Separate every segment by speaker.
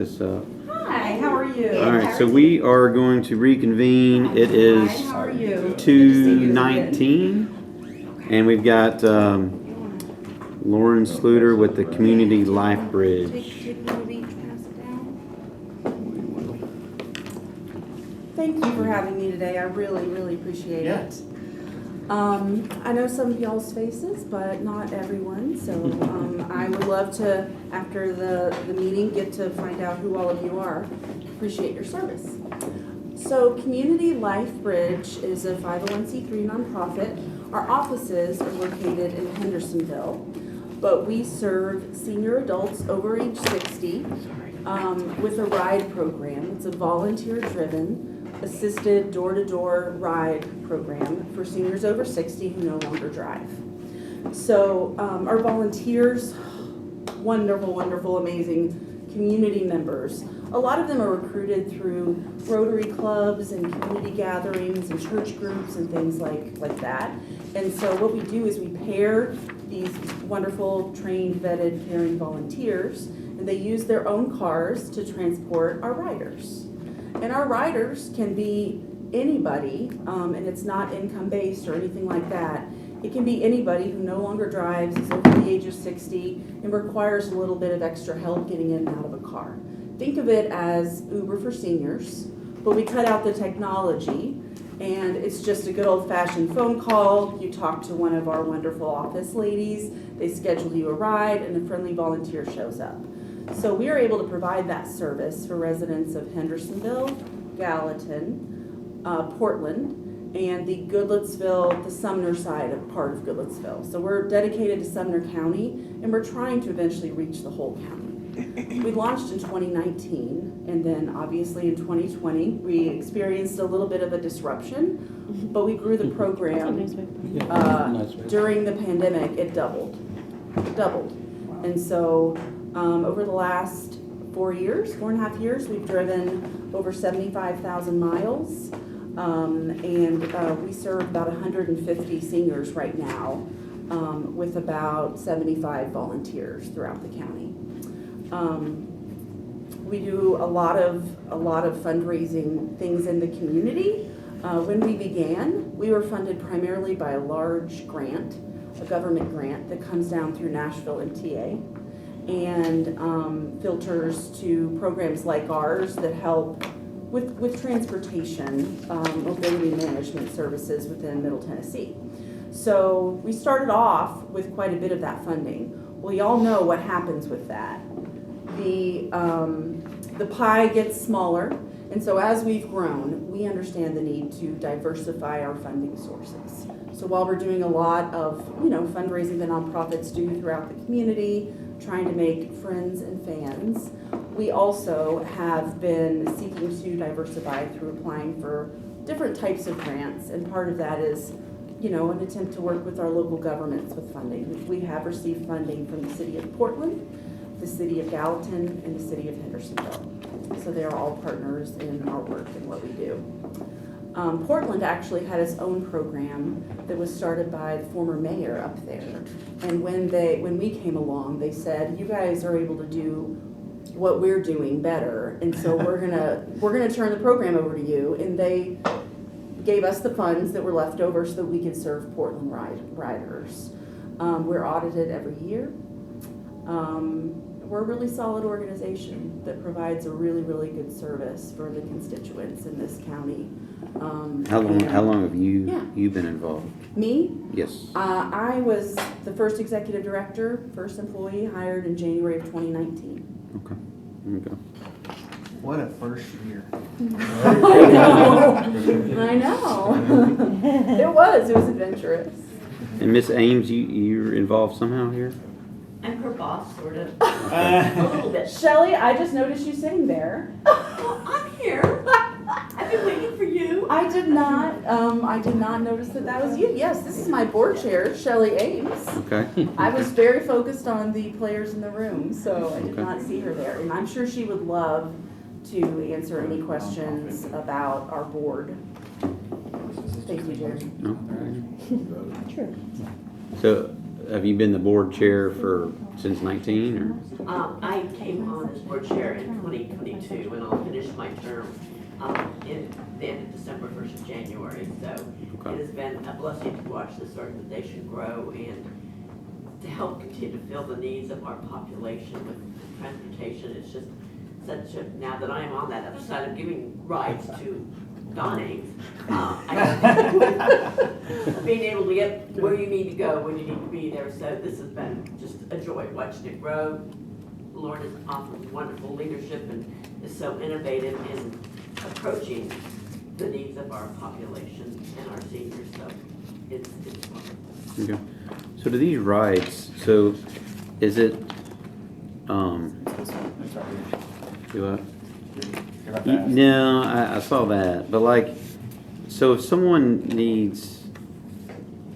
Speaker 1: Hi, how are you?
Speaker 2: All right, so we are going to reconvene. It is
Speaker 1: Hi, how are you?
Speaker 2: 2:19, and we've got Lauren Sluter with the Community Life Bridge.
Speaker 1: Thank you for having me today. I really appreciate it. I know some of y'all's faces, but not everyone. So I would love to, after the meeting, get to find out who all of you are. Appreciate your service. So Community Life Bridge is a 501c3 nonprofit. Our offices are located in Hendersonville, but we serve senior adults over age 60 with a ride program. It's a volunteer-driven, assisted door-to-door ride program for seniors over 60 who no longer drive. So our volunteers, wonderful, amazing community members. A lot of them are recruited through Rotary clubs and community gatherings and church groups and things like that. And so what we do is we pair these wonderful, trained, vetted, caring volunteers, and they use their own cars to transport our riders. And our riders can be anybody, and it's not income-based or anything like that. It can be anybody who no longer drives, is over the age of 60, and requires a little bit of extra help getting in and out of a car. Think of it as Uber for seniors, but we cut out the technology, and it's just a good old-fashioned phone call. You talk to one of our wonderful office ladies, they schedule you a ride, and a friendly volunteer shows up. So we are able to provide that service for residents of Hendersonville, Gallatin, Portland, and the Goodlettsville, the Sumner side of part of Goodlettsville. So we're dedicated to Sumner County, and we're trying to eventually reach the whole county. We launched in 2019, and then obviously in 2020, we experienced a little bit of a disruption, but we grew the program. During the pandemic, it doubled. And so over the last 4.5 years, we've driven over 75,000 miles, and we serve about 150 seniors right now, with about 75 volunteers throughout the county. We do a lot of fundraising things in the community. When we began, we were funded primarily by a large grant, a government grant that comes down through Nashville and TA, and filters to programs like ours that help with transportation, mobility management services within Middle Tennessee. So we started off with quite a bit of that funding. Well, y'all know what happens with that. The pie gets smaller, and so as we've grown, we understand the need to diversify our funding sources. So while we're doing a lot of fundraising that nonprofits do throughout the community, trying to make friends and fans, we also have been seeking to diversify through applying for different types of grants, and part of that is an attempt to work with our local governments with funding. We have received funding from the city of Portland, the city of Gallatin, and the city of Hendersonville. So they are all partners in our work and what we do. Portland actually had its own program that was started by the former mayor up there. And when we came along, they said, you guys are able to do what we're doing better, and so we're gonna turn the program over to you. And they gave us the funds that were left over so that we could serve Portland riders. We're audited every year. We're a really solid organization that provides a really good service for the constituents in this county.
Speaker 2: How long have you been involved?
Speaker 1: Me?
Speaker 2: Yes.
Speaker 1: I was the first executive director, first employee hired in January of 2019.
Speaker 2: Okay. There you go.
Speaker 3: What a first year.
Speaker 1: I know. It was adventurous.
Speaker 2: And Miss Ames, you're involved somehow here?
Speaker 4: I'm her boss, sort of. A little bit.
Speaker 1: Shelley, I just noticed you sitting there.
Speaker 4: Well, I'm here. I've been waiting for you.
Speaker 1: I did not notice that was you. Yes, this is my board chair, Shelley Ames.
Speaker 2: Okay.
Speaker 1: I was very focused on the players in the room, so I did not see her there. And I'm sure she would love to answer any questions about our board. Thank you, Jerry.
Speaker 2: No.
Speaker 1: Sure.
Speaker 2: So have you been the board chair since 19 or?
Speaker 4: I came on as board chair in 2022, and I'll finish my term in the end of December, 1st of January. So
Speaker 2: Okay.
Speaker 4: it has been a blessing to watch this organization grow and to help continue to fill the needs of our population with transportation. It's just such a, now that I am on that other side of giving rides to non-aids, being able to get where you need to go when you need to be there. So this has been just a joy watching it grow. Lauren has offered wonderful leadership and is so innovative in approaching the needs of our population and our seniors. So it's wonderful.
Speaker 2: Okay. So do these rides, so is it, do what? No, I saw that, but like, so if someone needs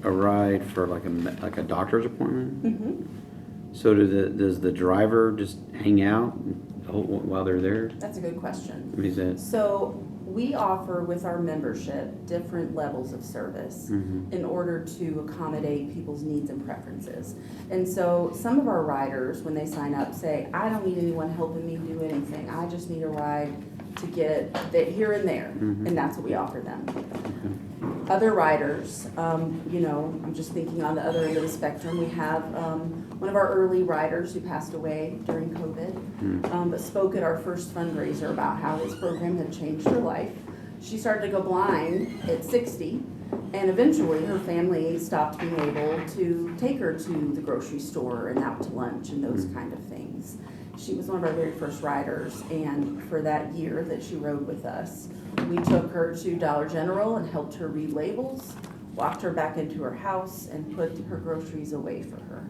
Speaker 2: a ride for like a doctor's appointment,
Speaker 1: Mm-hmm.
Speaker 2: so does the driver just hang out while they're there?
Speaker 1: That's a good question.
Speaker 2: I mean, is that?
Speaker 1: So we offer with our membership different levels of service in order to accommodate people's needs and preferences. And so some of our riders, when they sign up, say, I don't need anyone helping me do anything. I just need a ride to get here and there. And that's what we offer them. Other riders, I'm just thinking on the other end of the spectrum, we have one of our early riders who passed away during COVID, but spoke at our first fundraiser about how his program had changed her life. She started to go blind at 60, and eventually her family stopped being able to take her to the grocery store and out to lunch and those kind of things. She was one of our very first riders, and for that year that she rode with us, we took her to Dollar General and helped her read labels, walked her back into her house, and put her groceries away for her.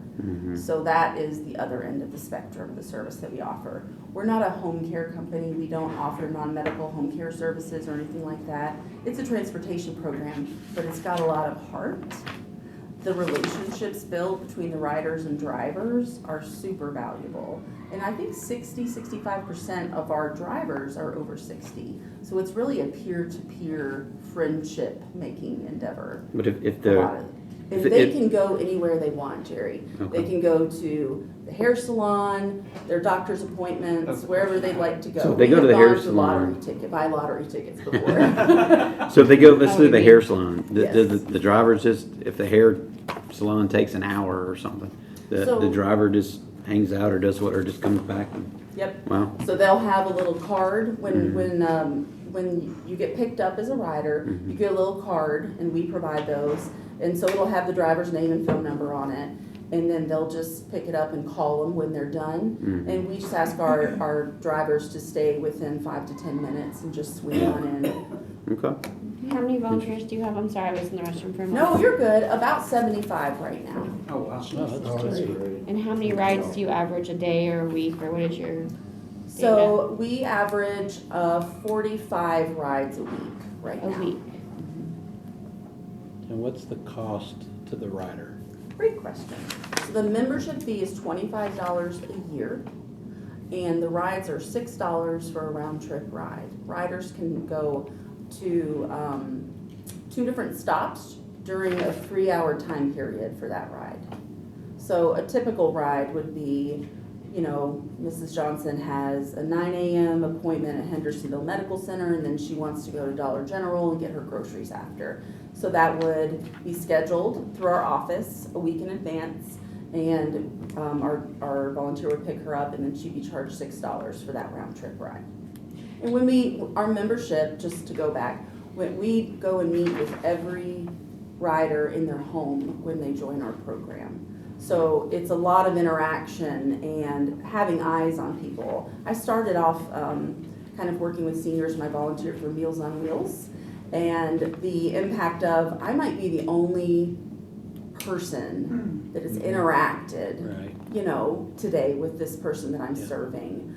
Speaker 1: So that is the other end of the spectrum, the service that we offer. We're not a home care company. We don't offer non-medical home care services or anything like that. It's a transportation program, but it's got a lot of heart. The relationships built between the riders and drivers are super valuable. And I think 60-65% of our drivers are over 60. So it's really a peer-to-peer friendship making endeavor.
Speaker 2: But if
Speaker 1: they can go anywhere they want, Jerry.
Speaker 2: Okay.
Speaker 1: They can go to the hair salon, their doctor's appointments, wherever they'd like to go.
Speaker 2: So if they go to the hair salon,
Speaker 1: buy lottery tickets before.
Speaker 2: so if they go, let's do the hair salon,
Speaker 1: Yes.
Speaker 2: the drivers just, if the hair salon takes an hour or something, the driver just hangs out or does what, or just comes back and,
Speaker 1: Yep.
Speaker 2: wow.
Speaker 1: So they'll have a little card when you get picked up as a rider, you get a little card, and we provide those. And so it'll have the driver's name and phone number on it. And then they'll just pick it up and call them when they're done. And we just ask our drivers to stay within 5 to 10 minutes and just swing on in.
Speaker 2: Okay.
Speaker 5: How many volunteers do you have? I'm sorry, I was in the restroom for a moment.
Speaker 1: No, you're good. About 75 right now.
Speaker 3: Oh, wow.
Speaker 6: That's great.
Speaker 5: And how many rides do you average a day or a week, or what is your
Speaker 1: So we average 45 rides a week right
Speaker 5: a
Speaker 1: now.
Speaker 5: week?
Speaker 6: And what's the cost to the rider?
Speaker 1: Great question. So the membership fee is $25 a year, and the rides are $6 for a round trip ride. Riders can go to 2 different stops during a 3-hour time period for that ride. So a typical ride would be, Mrs. Johnson has a 9 a.m. appointment at Hendersonville Medical Center, and then she wants to go to Dollar General and get her groceries after. So that would be scheduled through our office a week in advance, and our volunteer would pick her up, and then she'd be charged $6 for that round trip ride. And when our membership, just to go back, when we go and meet with every rider in their home when they join our program. So it's a lot of interaction and having eyes on people. I started off kind of working with seniors, and I volunteered for Meals on Wheels. And the impact of, I might be the only person that has interacted, today with this person that I'm serving.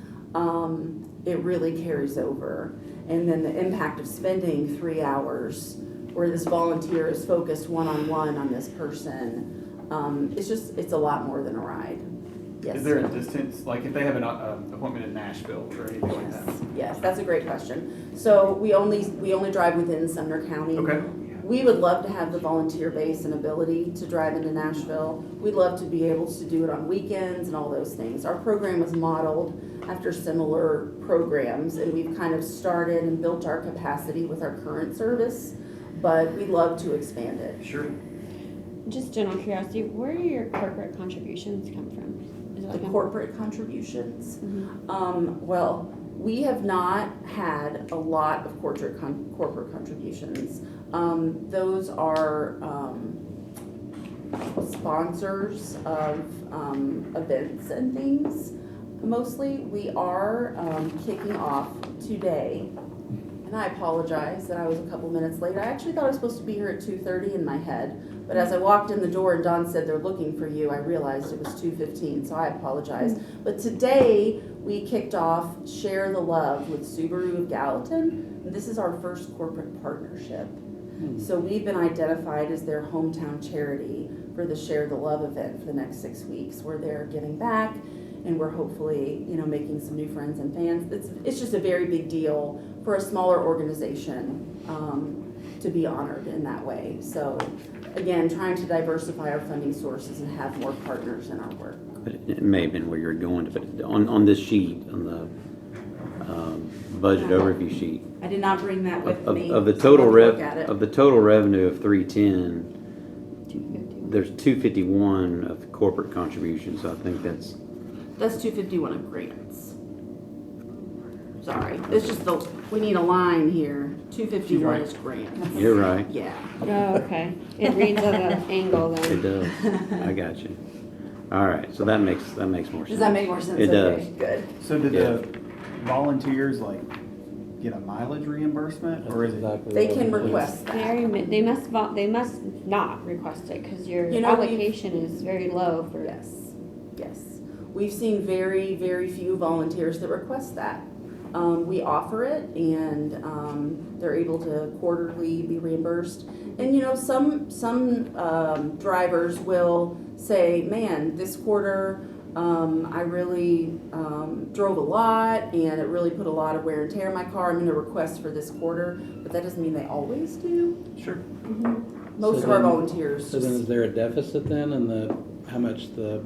Speaker 1: It really carries over. And then the impact of spending 3 hours where this volunteer is focused one-on-one on this person, it's a lot more than a ride. Yes.
Speaker 7: Is there a distance, like if they have an appointment in Nashville or anything like that?
Speaker 1: Yes, that's a great question. So we only drive within Sumner County.
Speaker 7: Okay.
Speaker 1: we would love to have the volunteer base and ability to drive into Nashville. We'd love to be able to do it on weekends and all those things. Our program was modeled after similar programs, and we've kind of started and built our capacity with our current service, but we'd love to expand it.
Speaker 7: Sure.
Speaker 5: Just general curiosity, where do your corporate contributions come from? Is it
Speaker 1: The
Speaker 5: like a-
Speaker 1: corporate contributions.
Speaker 5: Mhm.
Speaker 1: Well, we have not had a lot of corporate contributions. Those are sponsors of events and things. Mostly, we are kicking off today, and I apologize that I was a couple minutes late. I actually thought I was supposed to be here at 2:30 in my head, but as I walked in the door and Don said they're looking for you, I realized it was 2:15, so I apologize. But today, we kicked off Share the Love with Subaru of Gallatin. This is our first corporate partnership. So we've been identified as their hometown charity for the Share the Love event for the next 6 weeks, where they're giving back and we're hopefully, making some new friends and fans. It's just a very big deal for a smaller organization to be honored in that way. So again, trying to diversify our funding sources and have more partners in our work.
Speaker 2: But it may have been where you're going, but on this sheet, on the budget overview sheet,
Speaker 1: I did not bring that with me.
Speaker 2: of the
Speaker 1: so
Speaker 2: total
Speaker 1: we'll look at it.
Speaker 2: of the total revenue of 310,
Speaker 5: 250.
Speaker 2: there's 251 of corporate contributions. So I think that's
Speaker 1: 251 of grants. Sorry, it's just we need a line here. 251 is grants.
Speaker 2: you're right.
Speaker 1: Yeah.
Speaker 5: Oh, okay. It reads at an angle
Speaker 2: It
Speaker 5: then.
Speaker 2: does. I got you. All right, so that makes more sense.
Speaker 1: Does that make more sense?
Speaker 2: It
Speaker 1: Okay,
Speaker 2: does.
Speaker 1: good.
Speaker 3: So did
Speaker 2: Yeah.
Speaker 3: the volunteers get a mileage reimbursement, or is it?
Speaker 6: Exactly
Speaker 1: They
Speaker 6: what
Speaker 1: can
Speaker 6: it is.
Speaker 1: request that.
Speaker 5: They must not request it because your
Speaker 1: We've-
Speaker 5: allocation is very low for.
Speaker 1: Yes, yes. We've seen very, very few volunteers that request that. We offer it and they're able to quarterly be reimbursed. And some drivers will say, man, this quarter I really drove a lot and it really put a lot of wear and tear in my car. I'm going to request for this quarter, but that doesn't mean they always do.
Speaker 7: Sure.
Speaker 1: Most
Speaker 6: So
Speaker 1: of our
Speaker 6: then-
Speaker 1: volunteers.
Speaker 6: So then is there a deficit then in how much the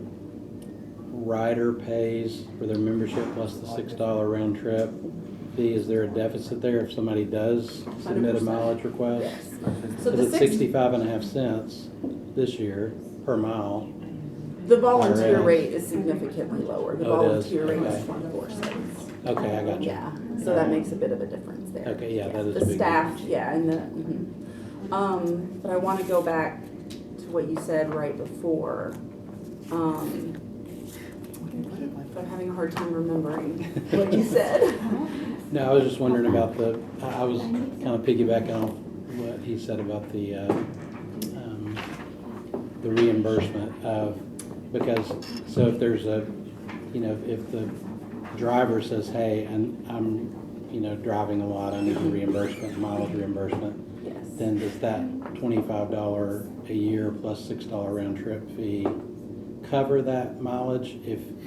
Speaker 6: rider pays for their membership plus the $6 round trip fee? Is there a deficit there if somebody does submit a
Speaker 1: 100%.
Speaker 6: mileage request?
Speaker 1: Yes. So
Speaker 6: Because
Speaker 1: the
Speaker 6: it's 65.5 cents this year per mile.
Speaker 1: The volunteer
Speaker 6: Alright.
Speaker 1: rate is significantly lower. The
Speaker 6: Oh, it is?
Speaker 1: volunteer rate is
Speaker 6: Okay.
Speaker 1: 24 cents.
Speaker 6: Okay, I got you.
Speaker 1: Yeah, so that makes a bit of a difference there.
Speaker 6: Okay, yeah, that is a
Speaker 1: The
Speaker 6: big
Speaker 1: staff,
Speaker 6: difference.
Speaker 1: yeah, and but I want to go back to what you said right before. I'm having a hard time remembering what you said.
Speaker 6: No, I was just wondering about I was kind of piggybacking on what he said about the reimbursement because, so if there's if the driver says, hey, and I'm, driving a lot, I need a reimbursement, mileage reimbursement,
Speaker 1: Yes.
Speaker 6: then does that $25 a year plus $6 round trip fee cover that mileage?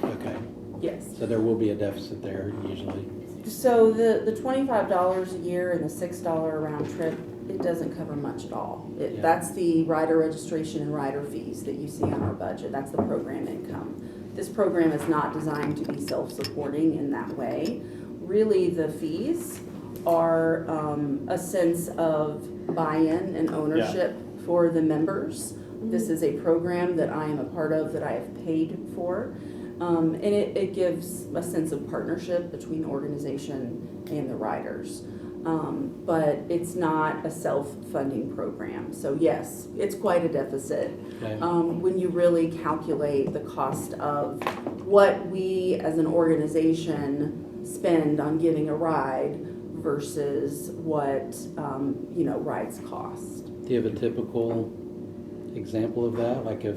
Speaker 6: Okay,
Speaker 1: Yes.
Speaker 6: so there will be a deficit there usually.
Speaker 1: So the $25 a year and the $6 round trip, it doesn't cover much at all.
Speaker 6: Yeah.
Speaker 1: That's the rider registration and rider fees that you see on our budget. That's the program income. This program is not designed to be self-supporting in that way. Really, the fees are a sense of buy-in and ownership for the members. This is a program that I am a part of, that I have paid for. And it gives a sense of partnership between the organization and the riders. But it's not a self-funding program. So yes, it's quite a deficit.
Speaker 6: Okay.
Speaker 1: When you really calculate the cost of what we as an organization spend on giving a ride versus what, rides cost.
Speaker 6: Do you have a typical example of that? Like if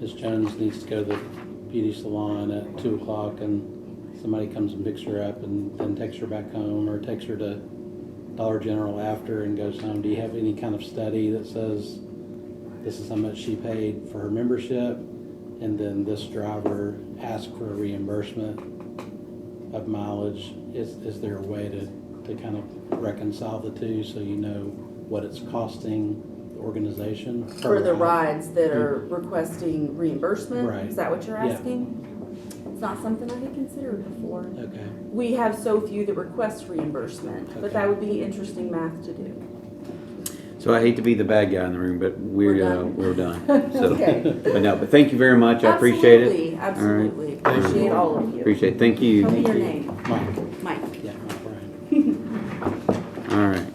Speaker 6: Ms. Jones needs to go to the beauty salon at 2 o'clock and somebody comes and picks her up and then takes her back home, or takes her to Dollar General after and goes home. Do you have any kind of study that says this is how much she paid for her membership and then this driver asked for a reimbursement of mileage? Is there a way to kind of reconcile the two so what it's costing the organization
Speaker 1: For
Speaker 6: per
Speaker 1: the
Speaker 6: ride.
Speaker 1: rides that are requesting reimbursement?
Speaker 6: Right.
Speaker 1: Is that what you're
Speaker 6: Yeah.
Speaker 1: asking? It's not something I had considered before.
Speaker 6: Okay.
Speaker 1: We have so few that request reimbursement, but that
Speaker 6: Okay.
Speaker 1: would be interesting math to do.
Speaker 2: So I hate to be the bad guy in the room, but
Speaker 1: We're done.
Speaker 2: we're done. So,
Speaker 1: Okay.
Speaker 2: but thank you very much. I appreciate it.
Speaker 1: Absolutely.
Speaker 2: All right.
Speaker 1: Appreciate all of you.
Speaker 2: Appreciate it. Thank you.
Speaker 1: Tell me your name.
Speaker 6: Mike.
Speaker 1: Mike.
Speaker 6: Yeah, Mike Bryan.
Speaker 2: All right.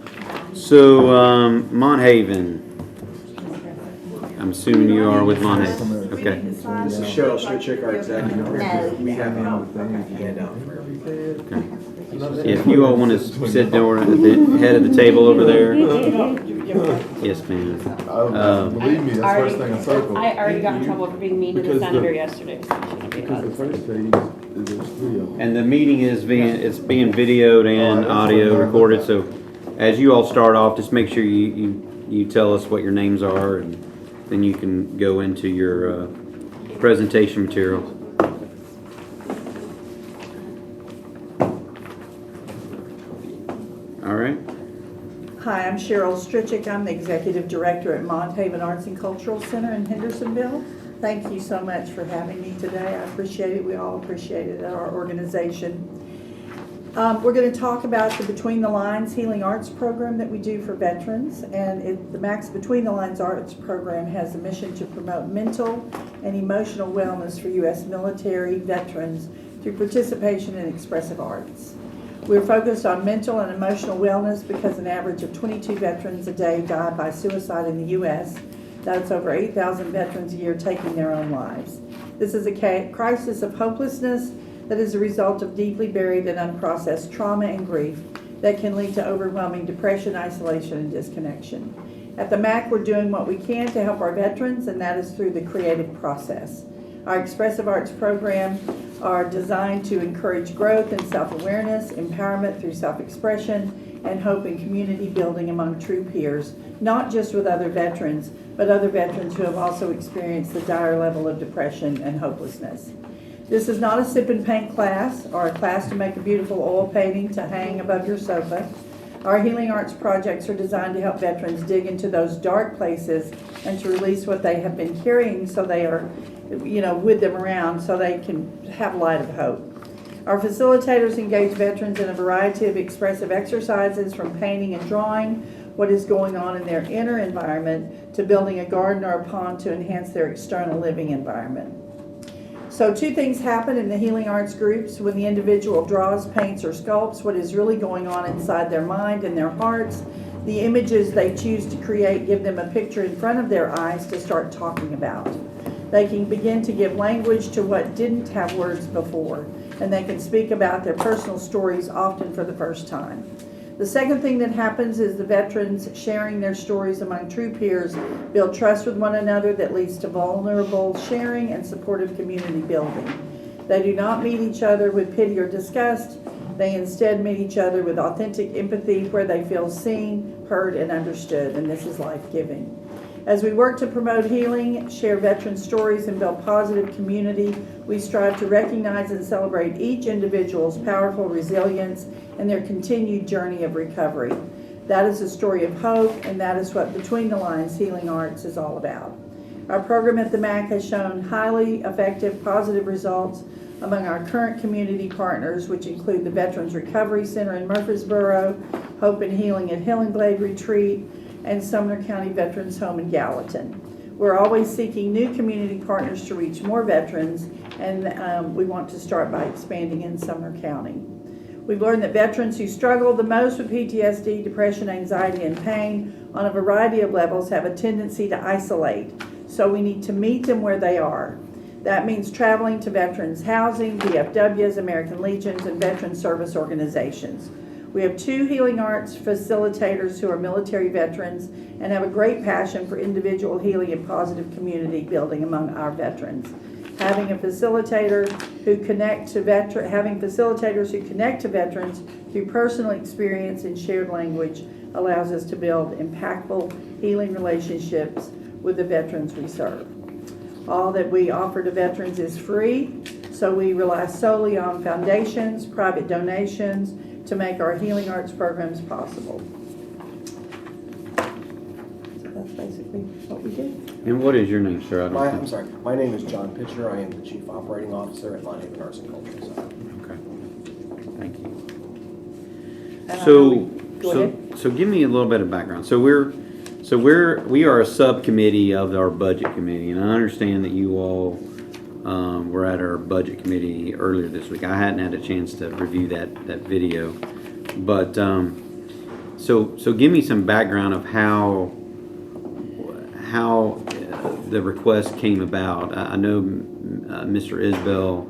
Speaker 2: So, Monthaven. I'm assuming you are with Monthaven. Okay.
Speaker 8: This is Cheryl Strichick, our executive director. We have a handout for everybody.
Speaker 2: Okay. If you all want to sit down at the head of the table over there. Yes, ma'am.
Speaker 9: Believe me, that's the first thing I circled.
Speaker 5: I already got in trouble for being mean to the
Speaker 9: Because
Speaker 5: senator yesterday, so I shouldn't be
Speaker 9: Because the
Speaker 5: allowed to
Speaker 9: first
Speaker 5: say.
Speaker 9: page is there's 3 of them.
Speaker 2: And the meeting is being videoed and audio recorded, so as you all start off, just make sure you tell us what your names are, and then you can go into your presentation materials. All right.
Speaker 10: Hi, I'm Cheryl Strichick. I'm the Executive Director at Monthaven Arts and Cultural Center in Hendersonville. Thank you so much for having me today. I appreciate it. We all appreciate it at our organization. We're going to talk about the Between the Lines Healing Arts program that we do for veterans. And the Max Between the Lines Arts program has a mission to promote mental and emotional wellness for U.S. military veterans through participation in expressive arts. We're focused on mental and emotional wellness because an average of 22 veterans a day die by suicide in the U.S. That's over 8,000 veterans a year taking their own lives. This is a crisis of hopelessness that is a result of deeply buried and unprocessed trauma and grief that can lead to overwhelming depression, isolation, and disconnection. At the MAC, we're doing what we can to help our veterans, and that is through the creative process. Our expressive arts program are designed to encourage growth and self-awareness, empowerment through self-expression, and hope and community building among true peers, not just with other veterans, but other veterans who have also experienced the dire level of depression and hopelessness. This is not a sip and paint class or a class to make a beautiful oil painting to hang above your sofa. Our healing arts projects are designed to help veterans dig into those dark places and to release what they have been carrying so they are, with them around so they can have light of hope. Our facilitators engage veterans in a variety of expressive exercises, from painting and drawing what is going on in their inner environment to building a garden or a pond to enhance their external living environment. So 2 things happen in the healing arts groups when the individual draws, paints, or sculpts what is really going on inside their mind and their hearts. The images they choose to create give them a picture in front of their eyes to start talking about. They can begin to give language to what didn't have words before, and they can speak about their personal stories, often for the first time. The second thing that happens is the veterans sharing their stories among true peers build trust with one another that leads to vulnerable sharing and supportive community building. They do not meet each other with pity or disgust. They instead meet each other with authentic empathy, where they feel seen, heard, and understood, and this is life-giving. As we work to promote healing, share veteran stories, and build positive community, we strive to recognize and celebrate each individual's powerful resilience and their continued journey of recovery. That is a story of hope, and that is what Between the Lines Healing Arts is all about. Our program at the MAC has shown highly effective, positive results among our current community partners, which include the Veterans Recovery Center in Murfreesboro, Hope and Healing at Healing Blade Retreat, and Sumner County Veterans Home in Gallatin. We're always seeking new community partners to reach more veterans, and we want to start by expanding in Sumner County. We've learned that veterans who struggle the most with PTSD, depression, anxiety, and pain on a variety of levels have a tendency to isolate, so we need to meet them where they are. That means traveling to veterans housing, VFWs, American Legions, and veteran service organizations. We have 2 healing arts facilitators who are military veterans and have a great passion for individual healing and positive community building among our veterans. Having facilitators who connect to veterans through personal experience and shared language allows us to build impactful healing relationships with the veterans we serve. All that we offer to veterans is free, so we rely solely on foundations, private donations, to make our healing arts programs possible. basically what we do.
Speaker 2: And what is your name, sir? I don't
Speaker 11: I'm
Speaker 2: think-
Speaker 11: sorry, my name is John Pitcher. I am the Chief Operating Officer at Monthaven Arts and Cultural Center.
Speaker 2: Okay. Thank you.
Speaker 10: And I know
Speaker 2: So,
Speaker 10: Go
Speaker 2: so,
Speaker 10: ahead.
Speaker 2: so give me a little bit of background. We are a subcommittee of our budget committee, and I understand that you all were at our budget committee earlier this week. I hadn't had a chance to review that video, but so give me some background of how the request came about. I know Mr. Isbell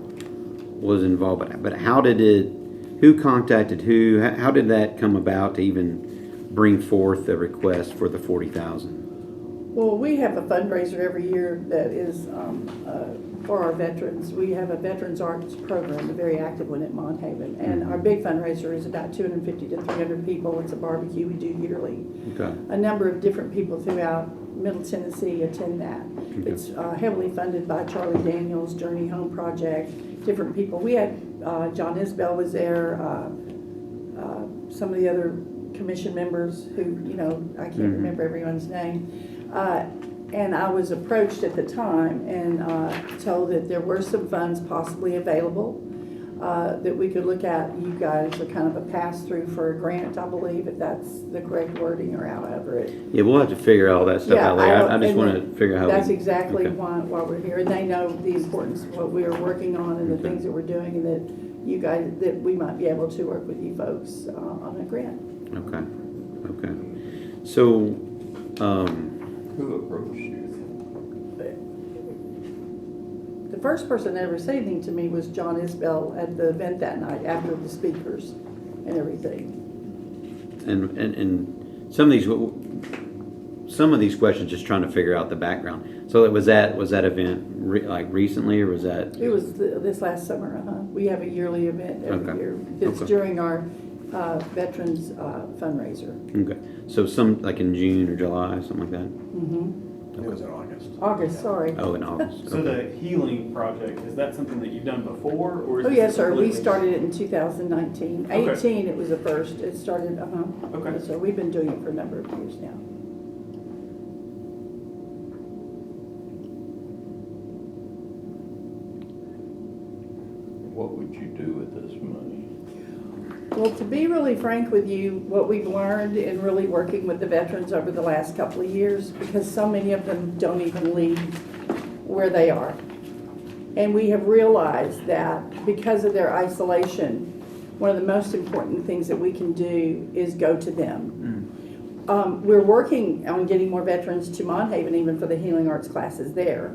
Speaker 2: was involved, but how did it? Who contacted who? How did that come about to even bring forth the request for the 40,000?
Speaker 10: Well, we have a fundraiser every year that is for our veterans. We have a Veterans Arts program, a very active one at Monthaven. And our big fundraiser is about 250 to 300 people. It's a barbecue we do yearly.
Speaker 2: Okay.
Speaker 10: A number of different people throughout Middle Tennessee attend that.
Speaker 2: Okay.
Speaker 10: It's heavily funded by Charlie Daniels, Journey Home Project, different people. We had John Isbell was there, some of the other commission members who, I can't remember everyone's name. And I was approached at the time and told that there were some funds possibly available that we could look at. You guys are kind of a pass-through for a grant, I believe, if that's the correct wording or however it.
Speaker 2: Yeah, we'll have to figure all that stuff out later. I just want to figure out how.
Speaker 10: That's exactly why we're here. And they know the importance of what we are working on and the things that we're doing, and that you guys, that we might be able to work with you folks on a grant.
Speaker 2: Okay. So,
Speaker 9: Who approached you?
Speaker 10: The first person that ever said anything to me was John Isbell at the event that night after the speakers and everything.
Speaker 2: and some of these questions, just trying to figure out the background. So was that event recently, or was that?
Speaker 10: It was this last summer. We have a yearly event every
Speaker 2: Okay.
Speaker 10: year. It's
Speaker 2: Okay.
Speaker 10: during our veterans fundraiser.
Speaker 2: Okay. So some like in June or July, something like that.
Speaker 11: It was in August.
Speaker 10: August, sorry.
Speaker 2: Oh, in August.
Speaker 3: So
Speaker 2: Okay.
Speaker 3: the healing project, is that something that you've done before, or is
Speaker 10: Oh,
Speaker 3: this
Speaker 10: yes, sir. We
Speaker 3: completely-
Speaker 10: started it in 2019.
Speaker 3: Okay.
Speaker 10: 18, it was the first. It started,
Speaker 3: Okay.
Speaker 10: So we've been doing it for a number of years now.
Speaker 9: What would you do with this money?
Speaker 10: Well, to be really frank with you, what we've learned in really working with the veterans over the last couple of years, because so many of them don't even leave where they are. And we have realized that because of their isolation, one of the most important things that we can do is go to them. We're working on getting more veterans to Monthaven, even for the healing arts classes there.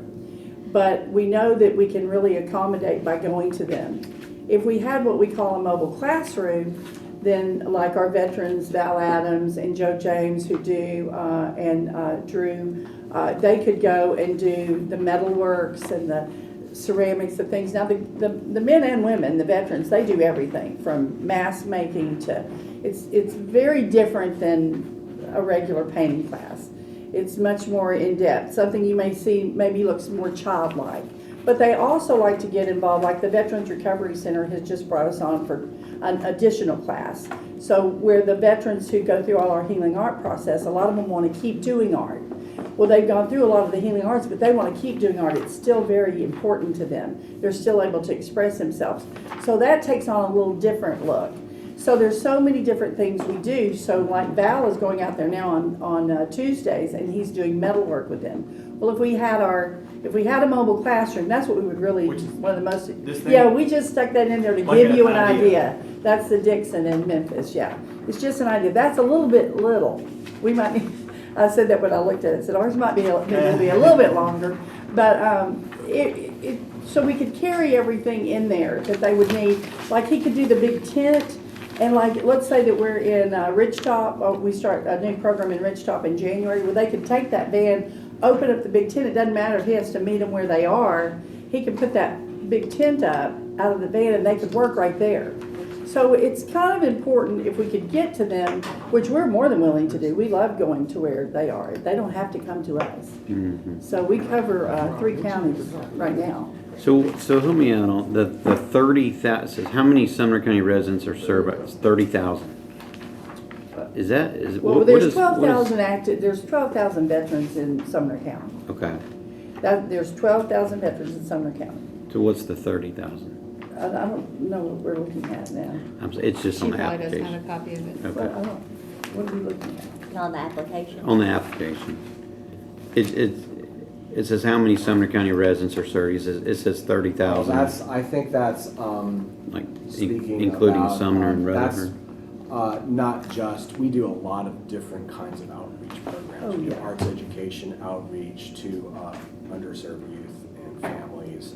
Speaker 10: But we know that we can really accommodate by going to them. If we had what we call a mobile classroom, then like our veterans, Val Adams and Joe James who do, and Drew, they could go and do the metalworks and the ceramics, the things. Now the men and women, the veterans, they do everything from mask making to, it's very different than a regular painting class. It's much more in-depth, something you may see maybe looks more childlike. But they also like to get involved, like the Veterans Recovery Center has just brought us on for an additional class. So where the veterans who go through all our healing art process, a lot of them want to keep doing art. Well, they've gone through a lot of the healing arts, but they want to keep doing art. It's still very important to them. They're still able to express themselves. So that takes on a little different look. So there's so many different things we do. So like Val is going out there now on Tuesdays, and he's doing metalwork with them. Well, if we had a mobile classroom, that's what we would really,
Speaker 3: Which is
Speaker 10: one of the most,
Speaker 3: this thing?
Speaker 10: yeah, we just stuck that in there to
Speaker 3: Like
Speaker 10: give
Speaker 3: an
Speaker 10: you an
Speaker 3: idea.
Speaker 10: idea. That's the Dixon in Memphis, yeah. It's just an idea. That's a little bit little. We might need, I said that when I looked at it. I said ours might be a little bit longer, but so we could carry everything in there that they would need. Like he could do the big tent. And like, let's say that we're in Ridgetop, we start a new program in Ridgetop in January, where they could take that van, open up the big tent. It doesn't matter if he has to meet them where they are. He can put that big tent up out of the van and they could work right there. So it's kind of important if we could get to them, which we're more than willing to do. We love going to where they are. They don't have to come to us.
Speaker 2: Mm-hmm.
Speaker 10: So we cover 3 counties right now.
Speaker 2: So help me out on the 30,000. Says how many Sumner County residents are served? It's 30,000. Is that,
Speaker 10: Well,
Speaker 2: what
Speaker 10: there's
Speaker 2: is?
Speaker 10: 12,000 active, there's 12,000 veterans in Sumner County.
Speaker 2: Okay,
Speaker 10: There's 12,000 veterans in Sumner County.
Speaker 2: so what's the 30,000?
Speaker 10: I don't know what we're looking at now.
Speaker 2: It's just
Speaker 5: She
Speaker 2: on the
Speaker 5: probably doesn't have a
Speaker 2: application.
Speaker 5: copy of it.
Speaker 10: Well, I
Speaker 2: Okay,
Speaker 10: don't, what are we looking at?
Speaker 12: On the application.
Speaker 2: on the application. It says how many Sumner County residents are served. It says 30,000,
Speaker 11: I think that's,
Speaker 2: like
Speaker 11: speaking
Speaker 2: including
Speaker 11: about,
Speaker 2: Sumner and
Speaker 11: that's,
Speaker 2: Rutherford.
Speaker 11: not just, we do a lot of different kinds of outreach programs.
Speaker 10: Oh,
Speaker 11: We do
Speaker 10: yeah.
Speaker 11: arts education outreach to underserved youth and families.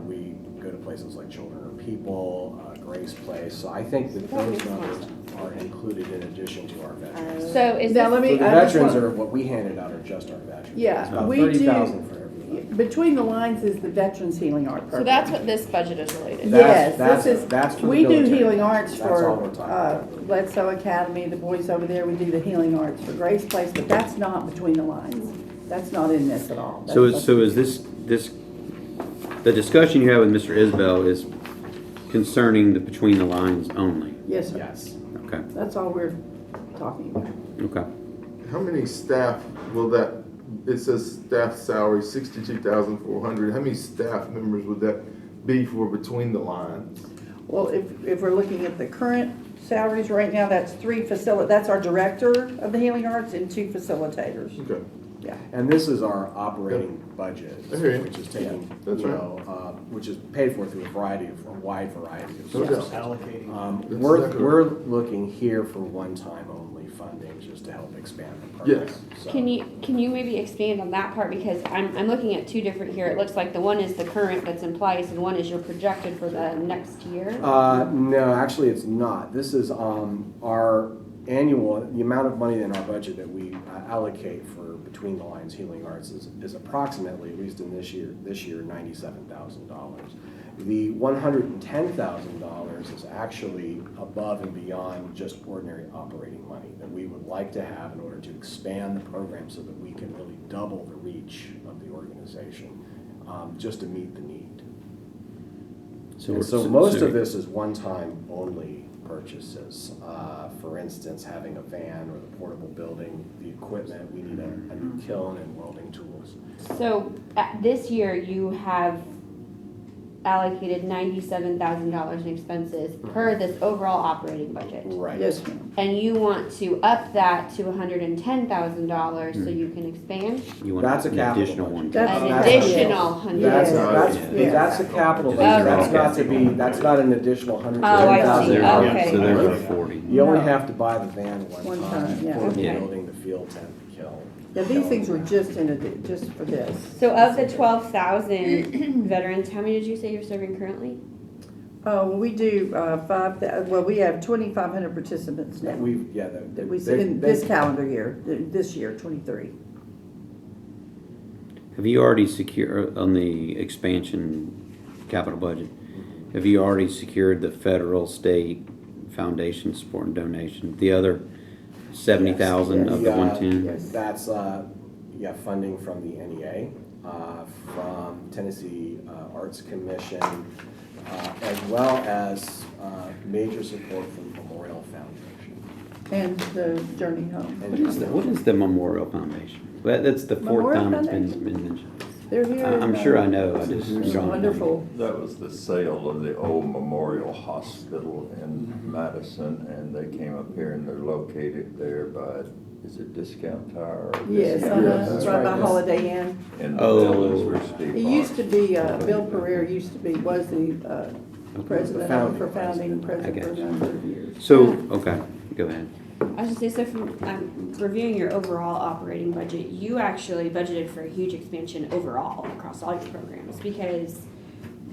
Speaker 11: We go to places like Children Are People, Grace Place. So I think that those numbers are included in addition to our veterans.
Speaker 5: So is
Speaker 10: Now, let
Speaker 5: this,
Speaker 10: me,
Speaker 11: So the
Speaker 10: I just
Speaker 11: veterans
Speaker 10: want-
Speaker 11: are, what we handed out are just our veterans.
Speaker 10: Yeah,
Speaker 11: It's about
Speaker 10: we do-
Speaker 11: 30,000 for everybody.
Speaker 10: Between the lines is the Veterans Healing Art Program.
Speaker 5: so that's what this budget is related to?
Speaker 10: Yes,
Speaker 11: That's-
Speaker 10: this is,
Speaker 11: that's for the
Speaker 10: we do
Speaker 11: military.
Speaker 10: healing arts
Speaker 11: That's all
Speaker 10: for
Speaker 11: we're talking about.
Speaker 10: Bledsoe Academy, the boys over there, we do the healing arts for Grace Place, but that's not between the lines. That's not in this at all.
Speaker 2: So
Speaker 10: That's-
Speaker 2: is this, the discussion you have with Mr. Isbell is concerning the between the lines only?
Speaker 10: Yes, sir.
Speaker 11: Yes.
Speaker 2: Okay,
Speaker 10: That's all we're talking about.
Speaker 2: okay.
Speaker 13: How many staff will that, it says staff salary 62,400, how many staff members would that be for between the lines?
Speaker 10: Well, if we're looking at the current salaries right now, that's that's our director of the healing arts and 2 facilitators.
Speaker 13: Okay.
Speaker 10: Yeah.
Speaker 11: And this is our operating budget,
Speaker 13: I hear you.
Speaker 11: which is taking,
Speaker 13: That's
Speaker 11: you
Speaker 13: right.
Speaker 11: know, which is paid for through a wide variety of
Speaker 13: Okay.
Speaker 11: sources.
Speaker 3: Allocating.
Speaker 13: That's
Speaker 11: We're
Speaker 13: exactly
Speaker 11: looking here for one-time only funding, just to help expand the program.
Speaker 13: Yes.
Speaker 11: So-
Speaker 5: Can you maybe expand on that part, because I'm looking at two different here, it looks like the one is the current that's in place, and one is your projected for the next year?
Speaker 11: No, actually, it's not. This is our annual, the amount of money in our budget that we allocate for between the lines healing arts is approximately, at least in this year, $97,000. The $110,000 is actually above and beyond just ordinary operating money that we would like to have in order to expand the program so that we can really double the reach of the organization, just to meet the need. So most of this is one-time only purchases. For instance, having a van or the portable building, the equipment, we need a new kiln and welding tools.
Speaker 5: So, this year you have allocated $97,000 in expenses per this overall operating budget.
Speaker 11: Right.
Speaker 10: Yes, ma'am.
Speaker 5: And you want to up that to $110,000 so you can expand?
Speaker 2: You want
Speaker 11: That's a
Speaker 2: an
Speaker 11: capital
Speaker 2: additional
Speaker 11: budget.
Speaker 2: one?
Speaker 10: That's-
Speaker 5: An
Speaker 10: That's-
Speaker 5: additional
Speaker 11: That's,
Speaker 5: $100,000?
Speaker 10: Yeah.
Speaker 11: that's a capital
Speaker 2: These
Speaker 11: budget.
Speaker 2: are
Speaker 11: That's
Speaker 2: all
Speaker 11: not to be, that's not an additional
Speaker 5: Oh, I see.
Speaker 11: $110,000.
Speaker 5: Okay.
Speaker 2: So there's a 40.
Speaker 11: You only
Speaker 10: No.
Speaker 11: have to buy the van
Speaker 10: One
Speaker 11: one
Speaker 10: time,
Speaker 11: time,
Speaker 10: yeah.
Speaker 11: portable
Speaker 5: Okay.
Speaker 11: building, the field tent, the kiln.
Speaker 10: Yeah, these things were just just for this.
Speaker 5: So of the 12,000 veterans, how many did you say you're serving currently?
Speaker 10: We do 5,000, well, we have 2,500 participants now. That we see in this calendar year, this year, 23.
Speaker 2: Have you already secured, on the expansion capital budget, have you already secured the federal, state, foundation support and donation? The other 70,000
Speaker 10: Yes.
Speaker 2: of the 110?
Speaker 10: Yes.
Speaker 11: That's, funding from the NEA, from Tennessee Arts Commission, as well as major support from Memorial Foundation.
Speaker 10: And the Journey Home.
Speaker 2: What is the Memorial Foundation? That's the fourth
Speaker 10: Memorial
Speaker 2: time it's
Speaker 10: Foundation.
Speaker 2: been mentioned.
Speaker 10: They're here.
Speaker 2: I'm sure I know, I just
Speaker 10: It's
Speaker 2: don't know.
Speaker 10: wonderful.
Speaker 9: That was the sale of the old Memorial Hospital in Madison, and they came up here and they're located there by, is it Discount Tire? Or
Speaker 10: Yes,
Speaker 9: Discount
Speaker 10: it's
Speaker 9: Tire?
Speaker 10: right by Holiday Inn.
Speaker 9: In the
Speaker 2: Oh.
Speaker 9: villas where Steve
Speaker 10: It used to be,
Speaker 9: Martin-
Speaker 10: Bill Pereira was the president of it for founding president
Speaker 2: I
Speaker 10: for a
Speaker 2: got you.
Speaker 10: number of years.
Speaker 2: So, okay, go ahead.
Speaker 5: I was just say, so from reviewing your overall operating budget, you actually budgeted for a huge expansion overall across all your programs, because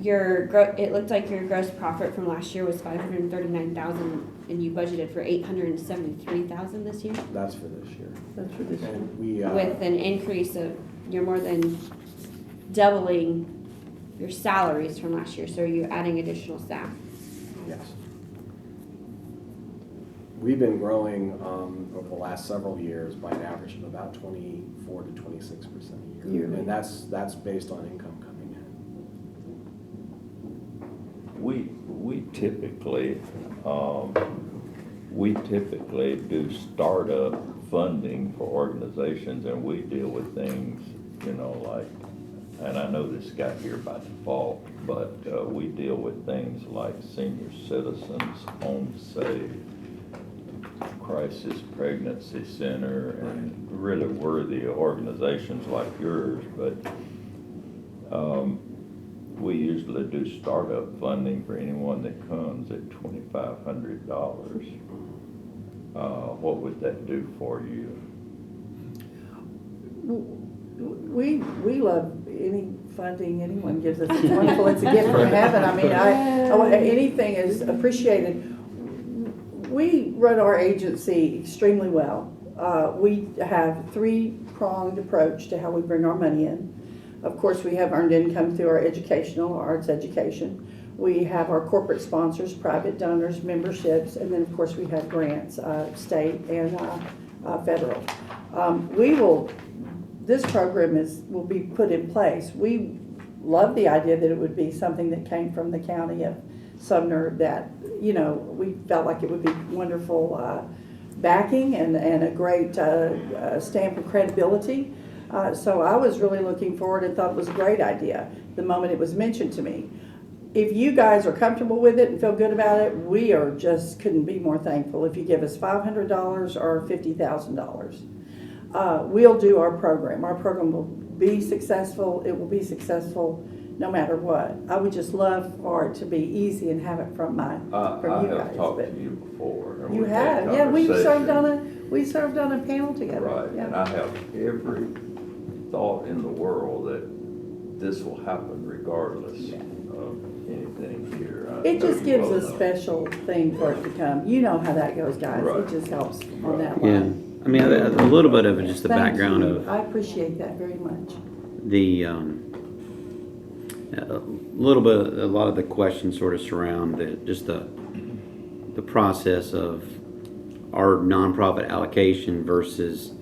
Speaker 5: it looked like your gross profit from last year was $539,000, and you budgeted for $873,000 this year,
Speaker 11: That's for this year.
Speaker 10: That's for this year.
Speaker 11: And we,
Speaker 5: with an increase of, you're more than doubling your salaries from last year, so are you adding additional staff?
Speaker 11: yes. We've been growing over the last several years by an average of about 24 to 26% a year.
Speaker 10: Yearly.
Speaker 11: And that's based on income coming in.
Speaker 9: We typically, we we typically do startup funding for organizations, and we deal with things, you know, like, and I know this got here by default, but we deal with things like senior citizens, home safe, crisis pregnancy center, and really worthy organizations like yours, but we usually do startup funding for anyone that comes at $2,500. What would that do for you?
Speaker 10: We love any funding anyone gives us. It's wonderful. It's a gift from heaven. I mean, anything is appreciated. We run our agency extremely well. We have three-pronged approach to how we bring our money in. Of course, we have earned income through our educational, arts education. We have our corporate sponsors, private donors, memberships, and then of course we have grants, state and federal. This program will be put in place. We love the idea that it would be something that came from the county of Sumner, that, you know, we felt like it would be wonderful backing and a great stamp of credibility. So I was really looking forward and thought it was a great idea the moment it was mentioned to me. If you guys are comfortable with it and feel good about it, we couldn't be more thankful if you give us $500 or $50,000. We'll do our program. Our program will be successful. It will be successful no matter what. I would just love for it to be easy and have it from you guys.
Speaker 9: I have talked to you before. And
Speaker 10: You
Speaker 9: we've had
Speaker 10: have, yeah. We served
Speaker 9: conversations.
Speaker 10: on a panel together.
Speaker 9: Right,
Speaker 10: Yeah.
Speaker 9: and I have every thought in the world that this will happen regardless of anything here. I
Speaker 10: It
Speaker 9: know
Speaker 10: just
Speaker 9: you
Speaker 10: gives
Speaker 9: well
Speaker 10: a
Speaker 9: know.
Speaker 10: special thing for it to come. You know how that goes, guys.
Speaker 9: Right.
Speaker 10: It just helps on that
Speaker 2: Yeah,
Speaker 10: line.
Speaker 2: I mean, a little bit of it, just the
Speaker 10: Thank
Speaker 2: background
Speaker 10: you.
Speaker 2: of
Speaker 10: I appreciate that very much.
Speaker 2: the, a lot of the questions sort of surround the process of our nonprofit allocation versus,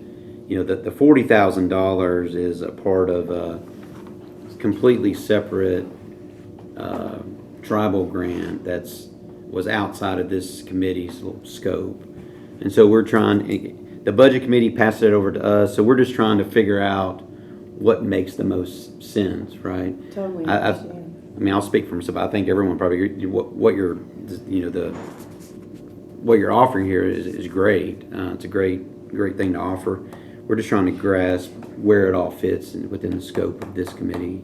Speaker 2: you know, the $40,000 is a part of a completely separate tribal grant was outside of this committee's scope. And so the budget committee passed it over to us, so we're just trying to figure out what makes the most sense, right?
Speaker 10: Totally
Speaker 2: I
Speaker 10: understand.
Speaker 2: mean, I'll speak for myself. I think everyone probably, what you're offering here is great. It's a great thing to offer. We're just trying to grasp where it all fits within the scope of this committee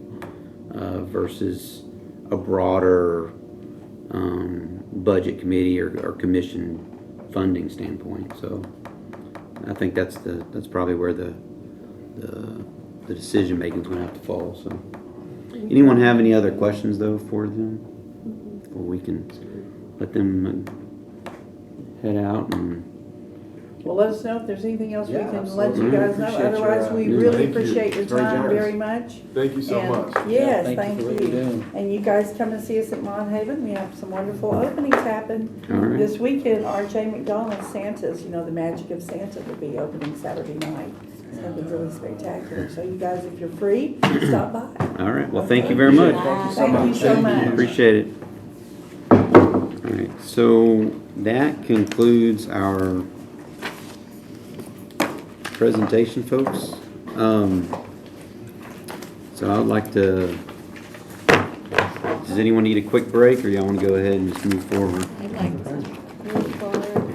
Speaker 2: versus a broader budget committee or commission funding standpoint. So I think that's probably where the decision making is going to have to fall. So, anyone have any other questions though for them, or we can let them head out and.
Speaker 10: Well, let us know if there's anything else we
Speaker 11: Yeah,
Speaker 10: can let you
Speaker 11: absolutely.
Speaker 10: guys know.
Speaker 11: Appreciate your,
Speaker 10: Otherwise, we
Speaker 2: yeah.
Speaker 10: really
Speaker 13: Thank you.
Speaker 10: appreciate your
Speaker 11: It's very
Speaker 10: time
Speaker 11: generous.
Speaker 10: very much.
Speaker 13: Thank you so
Speaker 10: And
Speaker 13: much.
Speaker 10: Yes,
Speaker 6: Yeah,
Speaker 10: thank
Speaker 6: for what you're
Speaker 10: you.
Speaker 6: doing.
Speaker 10: And you guys come and see us at Monhaven. We have some wonderful openings happen.
Speaker 2: All right.
Speaker 10: This weekend, R.J. McDonald's Santa's, the magic of Santa will be opening Saturday night. It's going to be really spectacular. So you guys, if you're free, stop by.
Speaker 2: All right. Well, thank you very much.
Speaker 10: Thank you so much.
Speaker 2: Appreciate it. All right. So that concludes our presentation, folks. So I'd like to. Does anyone need a quick break, or y'all want to go ahead and just move forward?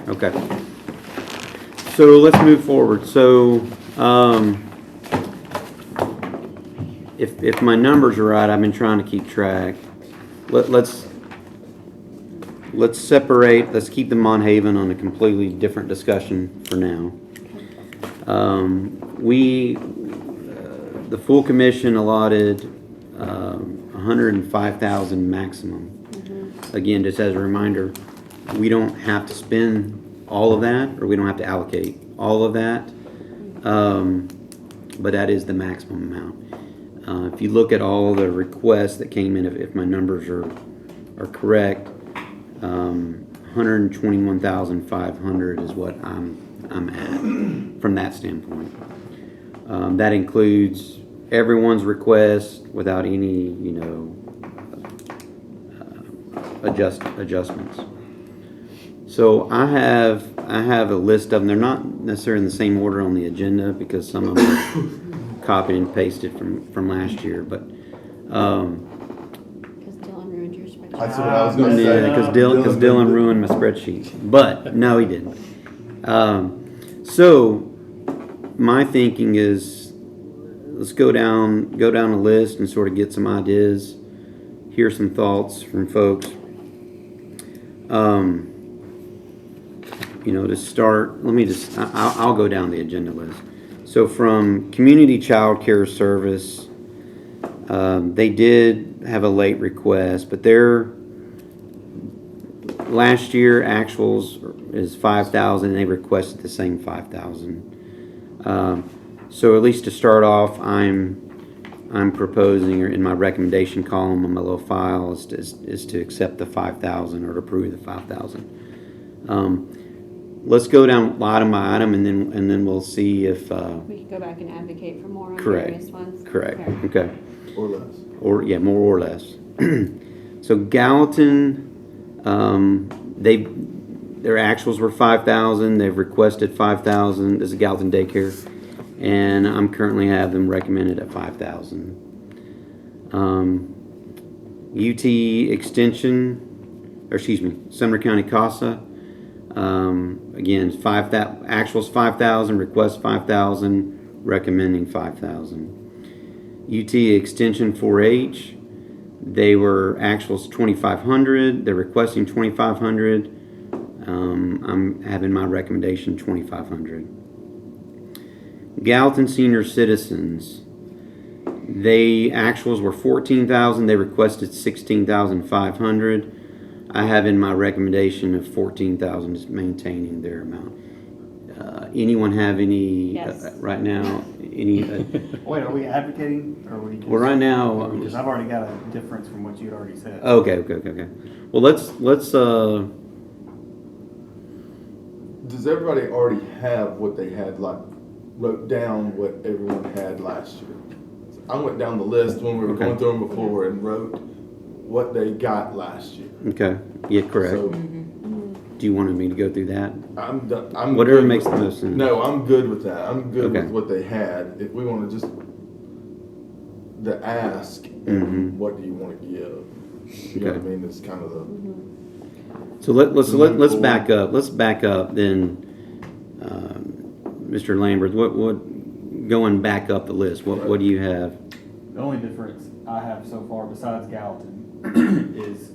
Speaker 2: Okay. So let's move forward. So if my numbers are right, I've been trying to keep track. Let's separate. Let's keep the Monhaven on a completely different discussion for now. The full commission allotted $105,000 maximum. Again, just as a reminder, we don't have to spend all of that, or we don't have to allocate all of that, but that is the maximum amount. If you look at all the requests that came in, if my numbers are correct, 121,500 is what I'm at from that standpoint. That includes everyone's request without any, adjustments. So I have I have a list of them. They're not necessarily in the same order on the agenda because some of them are copied and pasted from last year. But
Speaker 5: Because Dylan ruined your spreadsheet.
Speaker 13: That's what I was gonna say.
Speaker 2: yeah, because Dylan ruined my spreadsheet. But no, he didn't. So my thinking is, let's go down a list and sort of get some ideas, hear some thoughts from folks. To start, I'll go down the agenda list. So from Community Child Care Service, they did have a late request, but their last year actuals is 5,000, and they requested the same 5,000. So at least to start off, I'm proposing, or in my recommendation column on my little file, is to accept the 5,000 or to approve the 5,000. Let's go down item by item, and then we'll see if.
Speaker 5: We could go back and advocate for more on
Speaker 2: Correct.
Speaker 5: various ones.
Speaker 2: Correct. Okay.
Speaker 13: Or less.
Speaker 2: More or less. So Gallatin, their actuals were 5,000. They've requested 5,000. This is Gallatin Daycare, and I'm currently have them recommended at 5,000. UT Extension, Sumner County CASA. Again, actuals 5,000, request 5,000, recommending 5,000. UT Extension 4-H, they were actuals 2,500. They're requesting 2,500. I'm having my recommendation 2,500. Gallatin Senior Citizens, they actuals were 14,000. They requested 16,500. I have in my recommendation of 14,000, just maintaining their amount. Anyone have any
Speaker 5: Yes.
Speaker 2: right now? Any?
Speaker 3: Wait, are we advocating, or are we just?
Speaker 2: Well, right now,
Speaker 3: Because I've already got a difference from what you'd already said.
Speaker 2: Okay. Well, let's.
Speaker 13: Does everybody already have what they had, like, wrote down what everyone had last year? I went down the list when we were going through them before and wrote what they got last year.
Speaker 2: Okay. Yeah, correct.
Speaker 13: So
Speaker 2: Do you want me to go through that?
Speaker 13: I'm done. I'm
Speaker 2: Whatever
Speaker 13: good
Speaker 2: makes
Speaker 13: with-
Speaker 2: the most sense.
Speaker 13: No, I'm good with that. I'm good
Speaker 2: Okay.
Speaker 13: with what they had. If we want to just the ask,
Speaker 2: Mhm.
Speaker 13: what do you want to give? You know what I mean? It's kind of the.
Speaker 2: So let's back up. Let's back up then, Mr. Lambert. What going back up the list? What do you have?
Speaker 3: The only difference I have so far, besides Gallatin, is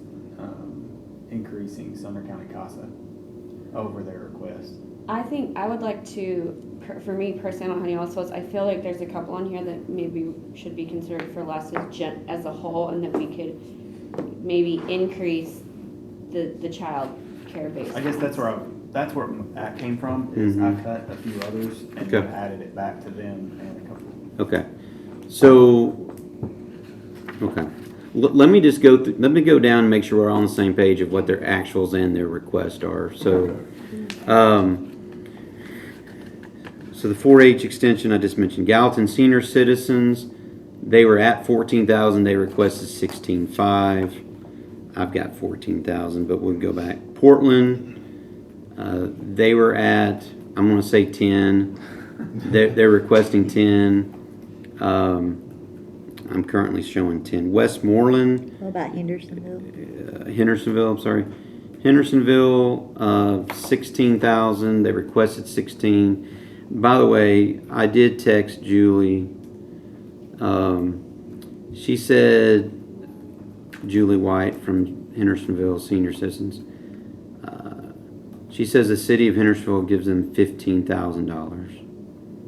Speaker 3: increasing Sumner County CASA over their request.
Speaker 5: I think I would like to, for me personally, on Honey Oswald's, I feel like there's a couple on here that maybe should be considered for less as a whole, and that we could maybe increase the child care base.
Speaker 3: I guess that's where that came from, is I cut a few others and then
Speaker 2: Okay.
Speaker 3: added it back to them and a couple.
Speaker 2: Okay. So, okay. Let me just go through, let me go down and make sure we're all on the same page of what their actuals and their requests are. So, so the 4-H extension I just mentioned, Gallatin Senior Citizens, they were at 14,000. They requested 16,500. I've got 14,000, but we'll go back. Portland, they were at, I'm going to say 10. They're requesting 10. I'm currently showing 10. Westmoreland.
Speaker 12: What about Hendersonville?
Speaker 2: Hendersonville, I'm sorry. Hendersonville, 16,000. They requested 16. By the way, I did text Julie. She said, Julie White from Hendersonville Senior Citizens. She says the city of Hendersonville gives them $15,000.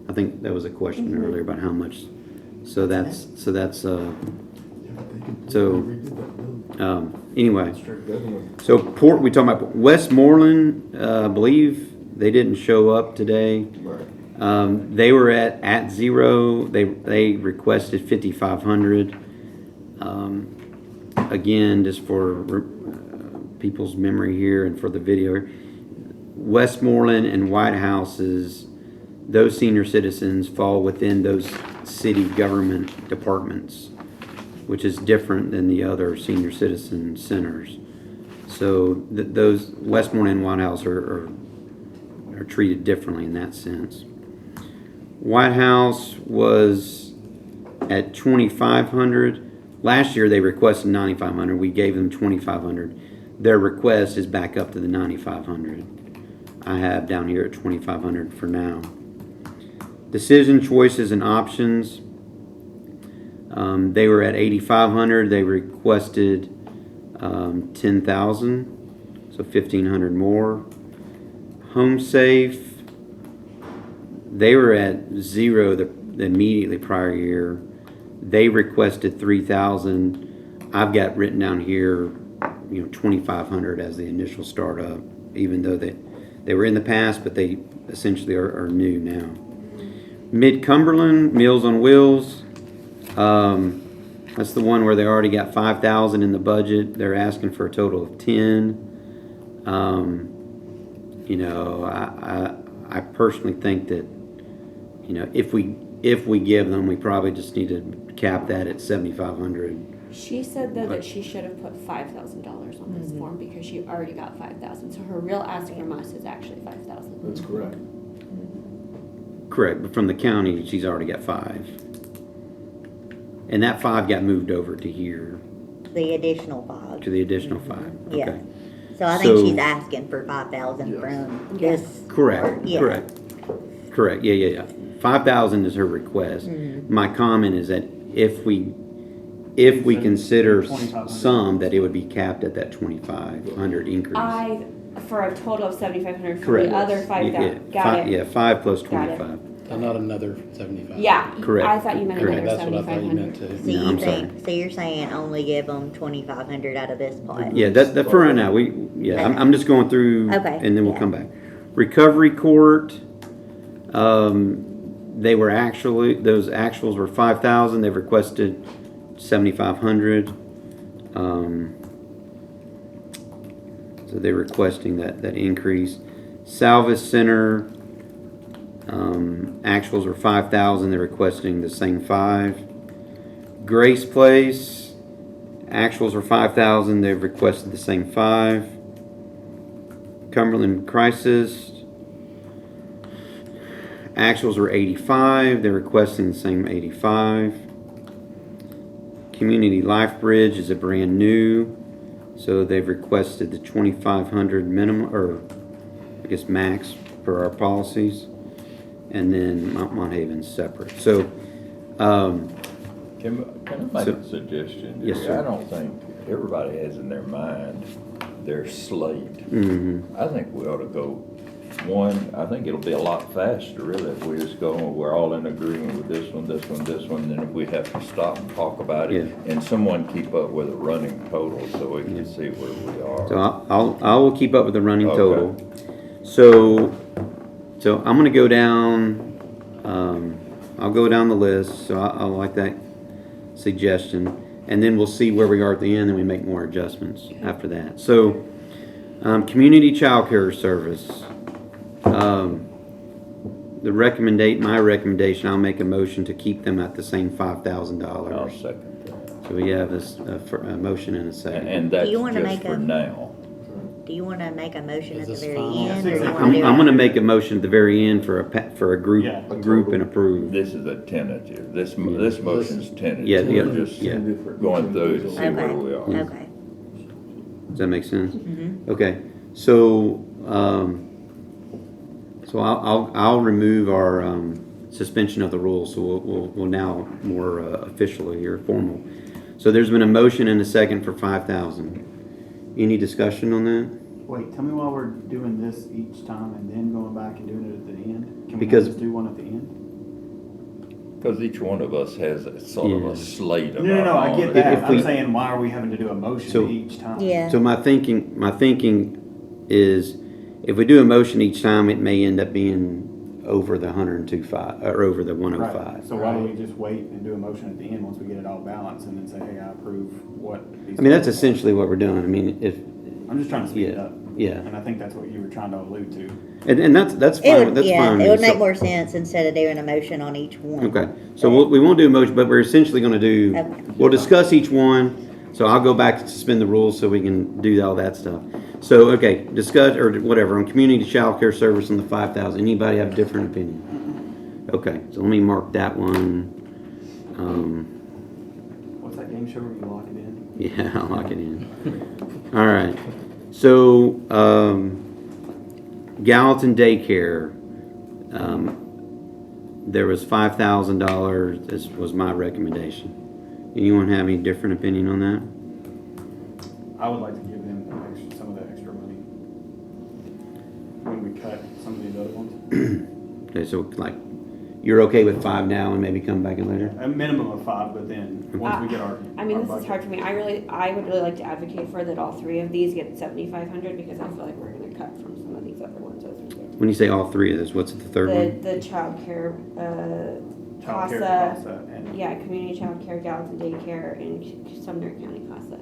Speaker 2: I think that was a question earlier about how much. Anyway, so we talking about Westmoreland. I believe they didn't show up today. They were at zero. They requested 5,500. Again, just for people's memory here and for the video, Westmoreland and White Houses, those senior citizens fall within those city government departments, which is different than the other senior citizen centers. So those Westmoreland and White House are are treated differently in that sense. White House was at 2,500. Last year they requested 9,500. We gave them 2,500. Their request is back up to the 9,500. I have down here at 2,500 for now. Decision, choices, and options. They were at 8,500. They requested 10,000, so 1,500 more. Home Safe. They were at 0 the immediately prior year. They requested 3,000. I've got written down here, 2,500 as the initial startup, even though they were in the past, but they essentially are new now. Mid-Cumberland, Meals on Wheels. That's the one where they already got 5,000 in the budget. They're asking for a total of 10. I personally think that, if we give them, we probably just need to cap that at 7,500.
Speaker 5: She said though that she should have put $5,000 on this form because she already got 5,000. So her real ask from us is actually 5,000.
Speaker 13: That's correct.
Speaker 2: Correct, but from the county, she's already got 5. And that 5 got moved over to here,
Speaker 12: The additional 5.
Speaker 2: to the additional 5.
Speaker 12: Yeah.
Speaker 2: Okay.
Speaker 12: So I think
Speaker 2: So-
Speaker 12: she's asking for 5,000 from this.
Speaker 2: Correct,
Speaker 12: Yeah.
Speaker 2: correct. Yeah. 5,000 is her request. My comment is that if we consider
Speaker 3: 2,500.
Speaker 2: some, that it would be capped at that 2,500 increase.
Speaker 5: For a total of 7,500 for
Speaker 2: Correct.
Speaker 5: the other 5,000. Got it.
Speaker 2: Yeah, 5 plus
Speaker 5: Got it.
Speaker 2: 25.
Speaker 6: Not another 75.
Speaker 5: Yeah.
Speaker 2: Correct.
Speaker 5: I thought you meant
Speaker 2: Correct.
Speaker 5: another
Speaker 6: That's what I thought you meant
Speaker 5: 7,500.
Speaker 6: too.
Speaker 12: So
Speaker 2: No,
Speaker 12: you
Speaker 2: I'm
Speaker 12: think, so you're saying only give them 2,500 out of this pot?
Speaker 2: Yeah, that for right now. I'm just going through,
Speaker 12: Okay,
Speaker 2: and then we'll
Speaker 12: yeah.
Speaker 2: come back. Recovery Court. They were those actuals were 5,000. They've requested 7,500. So they're requesting that increase. Salvage Center. Actuals were 5,000. They're requesting the same 5. Grace Place. Actuals were 5,000. They've requested the same 5. Cumberland Crisis. Actuals were 85. They're requesting the same 85. Community Life Bridge is a brand new, so they've requested the 2,500 minimum, or I guess max per our policies, and then Mount Haven's separate. So,
Speaker 9: Can I make a suggestion?
Speaker 2: Yes, sir.
Speaker 9: I don't think everybody has in their mind their slate. I think we ought to go I think it'll be a lot faster really if we just go, we're all in agreement with this one, then if we have to stop and talk about it, and someone keep up with a running total so we can see where we are.
Speaker 2: So I will keep up with the running
Speaker 9: Okay.
Speaker 2: total. So I'm going to go down. I'll go down the list. So I like that suggestion, and then we'll see where we are at the end, and we make more adjustments after that. So, community child care service. My recommendation, I'll make a motion to keep them at the same $5,000.
Speaker 9: I'll second that.
Speaker 2: So we have a motion and a second.
Speaker 9: And that's
Speaker 12: you wanna
Speaker 9: just
Speaker 12: make
Speaker 9: for
Speaker 12: a-
Speaker 9: now.
Speaker 12: Do you want to make a motion
Speaker 6: Is
Speaker 12: at the
Speaker 6: this
Speaker 12: very
Speaker 6: final?
Speaker 12: end? Or you
Speaker 3: I'm-
Speaker 12: wanna
Speaker 2: I'm
Speaker 12: do
Speaker 2: going to
Speaker 12: it-
Speaker 2: make a motion at the very end for a group,
Speaker 3: Yeah.
Speaker 2: group and approve.
Speaker 9: This is a tentative. This motion's tentative.
Speaker 2: Yeah, yeah,
Speaker 9: We're just
Speaker 2: yeah.
Speaker 9: going through to see
Speaker 12: Okay,
Speaker 9: where we are.
Speaker 12: okay.
Speaker 2: Does that make sense?
Speaker 12: Mhm.
Speaker 2: Okay, so I'll remove our suspension of the rules. So we'll now more officially here, formal. So there's been a motion and a second for 5,000. Any discussion on that?
Speaker 3: Wait, tell me why we're doing this each time and then going back and doing it at the end? Can we
Speaker 2: Because-
Speaker 3: not just do one at the end?
Speaker 9: Because each one of us has sort of
Speaker 2: Yeah.
Speaker 9: a slate of
Speaker 3: No,
Speaker 9: our
Speaker 3: I
Speaker 9: own.
Speaker 3: get that.
Speaker 2: If
Speaker 3: I'm
Speaker 2: we-
Speaker 3: saying, why are we having to do a motion
Speaker 2: So-
Speaker 3: each time?
Speaker 12: Yeah.
Speaker 2: So my thinking is, if we do a motion each time, it may end up being over the 102.5 or over the 105.
Speaker 3: Right, so why don't we just wait and do a motion at the end once we get it all balanced and then say, hey, I approve what these.
Speaker 2: I mean, that's essentially what we're doing. I mean,
Speaker 3: I'm just trying to speed it
Speaker 2: Yeah,
Speaker 3: up.
Speaker 2: yeah.
Speaker 3: And I think that's what you were trying to allude to.
Speaker 2: And that's
Speaker 12: It
Speaker 2: fine.
Speaker 12: would,
Speaker 2: That's
Speaker 12: yeah,
Speaker 2: fine.
Speaker 12: it would make
Speaker 2: So-
Speaker 12: more sense instead of doing a motion on each one.
Speaker 2: Okay, so we won't do a motion, but we're essentially going to do.
Speaker 12: Okay.
Speaker 2: We'll discuss each one. So I'll go back to suspend the rules so we can do all that stuff. So, okay, discuss, or whatever, on community child care service on the 5,000, anybody have a different opinion? Okay, so let me mark that one.
Speaker 3: What's that game show where you lock it in?
Speaker 2: Yeah, I'll lock it in. All right, so, Gallatin Daycare, there was $5,000, this was my recommendation. Anyone have any different opinion on that?
Speaker 3: I would like to give them some of that extra money when we cut some of these other ones.
Speaker 2: Okay, so like, you're okay with 5 now and maybe come back in later?
Speaker 3: A minimum of 5, but then once we get our.
Speaker 5: I mean,
Speaker 3: our
Speaker 5: this is
Speaker 3: budget-
Speaker 5: hard for me. I would really like to advocate for that all 3 of these get 7,500 because I feel like we're gonna cut from some of these other ones as we go.
Speaker 2: When you say all 3 of those, what's the third one?
Speaker 5: The childcare,
Speaker 3: Child care,
Speaker 5: CASA,
Speaker 3: CASA, and
Speaker 5: yeah, community child care, Gallatin Daycare, and Sumner County CASA.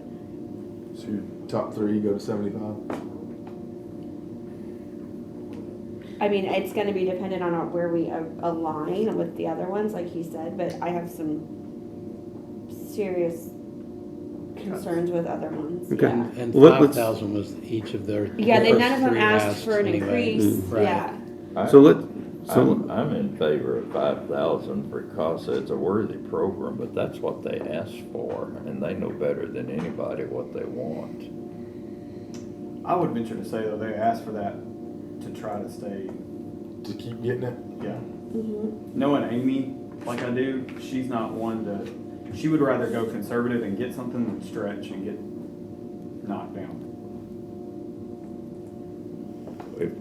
Speaker 13: So your top 3 go to 75?
Speaker 5: I mean, it's gonna be dependent on where we align with the other ones, like he said, but I have some serious concerns with other ones,
Speaker 2: Okay.
Speaker 5: yeah.
Speaker 6: And
Speaker 2: Well, let's-
Speaker 6: 5,000 was each of their.
Speaker 5: Yeah,
Speaker 6: the
Speaker 5: none
Speaker 6: first
Speaker 5: of them
Speaker 6: 3
Speaker 5: asked
Speaker 6: asks
Speaker 5: for an
Speaker 6: anyway.
Speaker 5: increase,
Speaker 6: Right.
Speaker 5: yeah.
Speaker 9: I'm in favor of 5,000 for CASA. It's a worthy program, but that's what they asked for, and they know better than anybody what they want.
Speaker 3: I would venture to say though, they asked for that to try to stay,
Speaker 13: To keep getting it?
Speaker 3: yeah.
Speaker 5: Mhm.
Speaker 3: Knowing Amy like I do, she's not one to, she would rather go conservative and get something than stretch and get knocked down.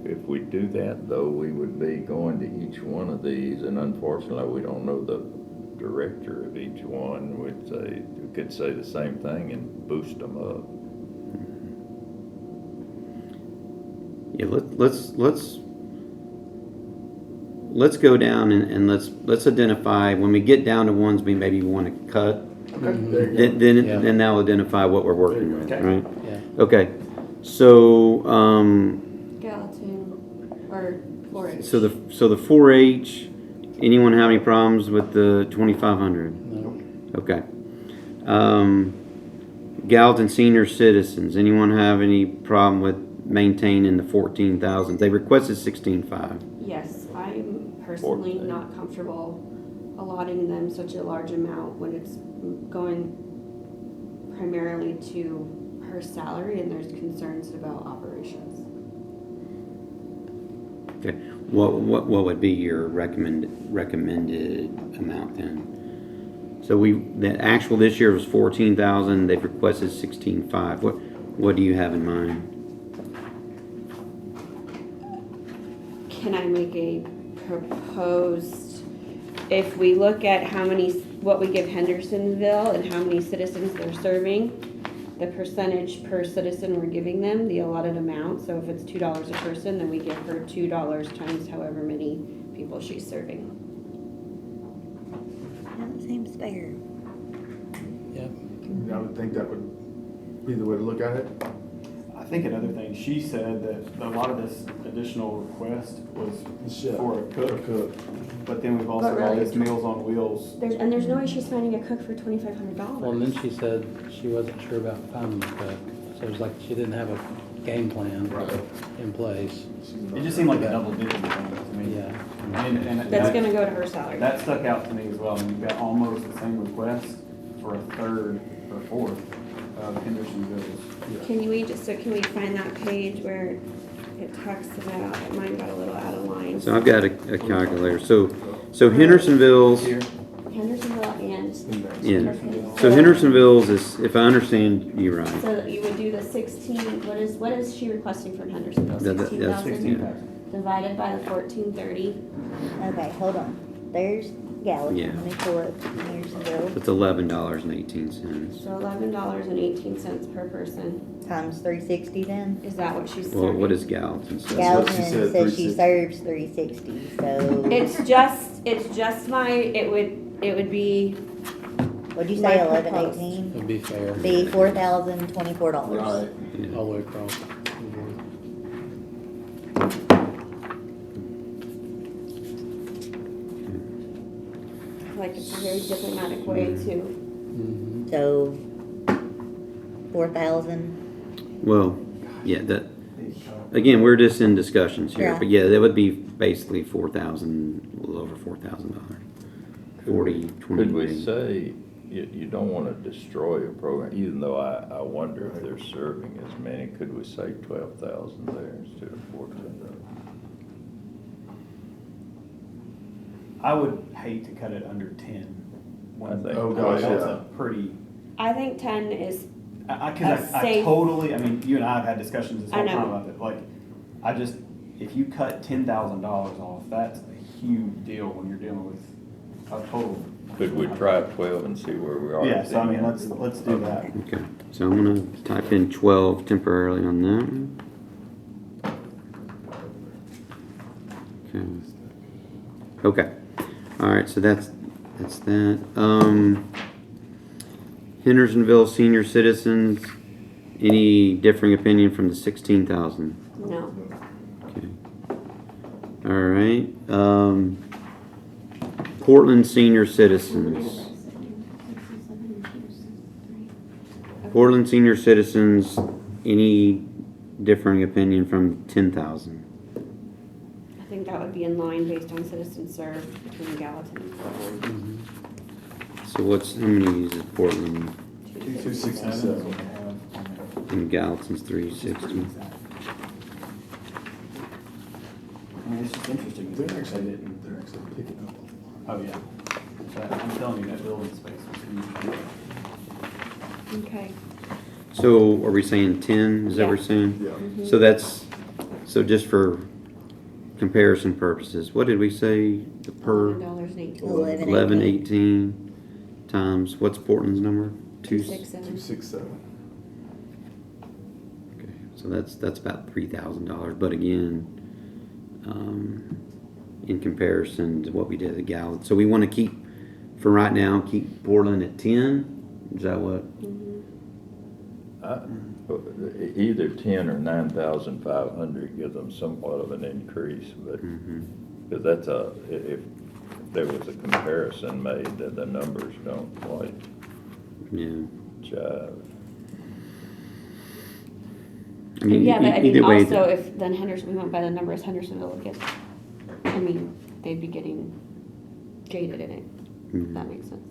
Speaker 9: If we do that, though, we would be going to each one of these, and unfortunately, we don't know the director of each one. We could say the same thing and boost them up.
Speaker 2: Yeah, let's go down and let's identify, when we get down to ones we maybe want to cut,
Speaker 13: Okay, there you go.
Speaker 2: then that'll identify what we're working with,
Speaker 3: Okay.
Speaker 2: right?
Speaker 6: Yeah.
Speaker 2: Okay, so,
Speaker 5: Gallatin, or 4-H.
Speaker 2: so the 4-H, anyone have any problems with the 2,500?
Speaker 6: No.
Speaker 2: Okay. Gallatin Senior Citizens, anyone have any problem with maintaining the 14,000? They requested 16,500.
Speaker 5: Yes, I'm personally
Speaker 9: 14.
Speaker 5: not comfortable allotting them such a large amount when it's going primarily to her salary and there's concerns about operations.
Speaker 2: Okay, what would be your recommended amount then? So the actual this year was 14,000, they've requested 16,500. What do you have in mind?
Speaker 5: Can I make a proposed, if we look at what we give Hendersonville and how many citizens they're serving, the percentage per citizen we're giving them, the allotted amount, so if it's $2 a person, then we give her $2 times however many people she's serving.
Speaker 12: That seems fair.
Speaker 6: Yep.
Speaker 13: I would think that would be the way to look at it.
Speaker 3: I think another thing, she said that a lot of this additional request was for a cook, but then we've also
Speaker 5: But
Speaker 3: got
Speaker 5: really,
Speaker 3: this Meals on Wheels.
Speaker 5: There's no way she's finding a cook for $2,500.
Speaker 6: Well, and then she said she wasn't sure about finding the cook. So it was like she didn't have a game plan in place.
Speaker 3: It just seemed like a double digit thing to me.
Speaker 6: Yeah.
Speaker 3: And
Speaker 5: That's gonna go to her salary.
Speaker 3: that stuck out to me as well. I mean, you've got almost the same request for a third or fourth of Hendersonville's.
Speaker 5: Can we find that page where it talks about, mine got a little out of line.
Speaker 2: So I've got a calculator. So Hendersonville's,
Speaker 5: Hendersonville and.
Speaker 2: yeah. So Hendersonville's is, if I understand you right,
Speaker 5: So you would do the 16, what is she requesting from Hendersonville?
Speaker 2: That's
Speaker 5: 16,000
Speaker 3: 16,000.
Speaker 5: divided by the 1430.
Speaker 12: Okay, hold on. There's Gallatin.
Speaker 2: Yeah.
Speaker 12: Let me pull up Hendersonville.
Speaker 2: it's $11.18.
Speaker 5: So $11.18 per person.
Speaker 12: Times 360 then?
Speaker 5: Is that what she's
Speaker 2: Well,
Speaker 5: serving?
Speaker 2: what is Gallatin?
Speaker 13: what she
Speaker 12: Gallatin
Speaker 13: said,
Speaker 12: says she
Speaker 13: 360.
Speaker 12: serves 360, so.
Speaker 5: It's just it would be,
Speaker 12: What'd you
Speaker 5: my
Speaker 12: say,
Speaker 5: proposed.
Speaker 12: 1118?
Speaker 6: It'd be fair.
Speaker 12: Be $4,024.
Speaker 13: Right.
Speaker 2: Yeah.
Speaker 6: All the way across.
Speaker 5: like, it's a very diplomatic way to.
Speaker 6: Mhm.
Speaker 12: So, 4,000.
Speaker 2: Well, yeah, that, again, we're just in discussions here,
Speaker 12: Yeah.
Speaker 2: but yeah, that would be basically 4,000, a little over $4,000. 40, 20.
Speaker 9: Could we
Speaker 2: maybe.
Speaker 9: say, you don't wanna destroy a program, even though I wonder if they're serving as many, could we say 12,000 there instead of 14,000?
Speaker 3: I would hate to cut it under 10.
Speaker 9: I think-
Speaker 13: Oh, gosh,
Speaker 3: That's
Speaker 13: yeah.
Speaker 3: a pretty,
Speaker 5: I think 10 is,
Speaker 3: cause I
Speaker 5: Safe.
Speaker 3: totally, I mean, you and I have had discussions this
Speaker 5: I
Speaker 3: whole
Speaker 5: know.
Speaker 3: time about it, like, I just, if you cut $10,000 off, that's a huge deal when you're dealing with a total.
Speaker 9: Could we try 12 and see where we are?
Speaker 3: Yeah,
Speaker 9: at
Speaker 3: so I
Speaker 9: the
Speaker 3: mean,
Speaker 9: end?
Speaker 3: let's do that.
Speaker 2: Okay, so I'm gonna type in 12 temporarily on that one. Okay. Okay, all right, so that's that. Hendersonville senior citizens, any differing opinion from the 16,000?
Speaker 5: no.
Speaker 2: Okay. All right, Portland senior citizens. Portland senior citizens, any differing opinion from 10,000?
Speaker 5: I think that would be in line based on citizens served between Gallatin and Portland.
Speaker 2: So how many is Portland?
Speaker 3: 267.
Speaker 2: And Gallatin's 360.
Speaker 3: I mean, it's just interesting.
Speaker 13: They're actually picking up.
Speaker 3: Oh, yeah. I'm telling you, that building space was huge.
Speaker 5: Okay.
Speaker 2: So are we saying 10? Is that what we're saying?
Speaker 13: Yeah.
Speaker 2: So just for comparison purposes, what did we say the per?
Speaker 5: $11.18.
Speaker 2: 1118 times, what's Portland's number?
Speaker 5: 267.
Speaker 13: 267.
Speaker 2: Okay, so that's about $3,000, but again, in comparison to what we did at Gallatin. So we want to keep, for right now, keep Portland at 10? Is that what?
Speaker 9: Either 10 or 9,500 give them somewhat of an increase, but, because that's if there was a comparison made, that the numbers don't quite jive.
Speaker 2: I mean,
Speaker 5: Yeah, but I
Speaker 2: either
Speaker 5: mean,
Speaker 2: way,
Speaker 5: also, if then we went by the numbers, Hendersonville would get, I mean, they'd be getting jaded in it, if that makes sense.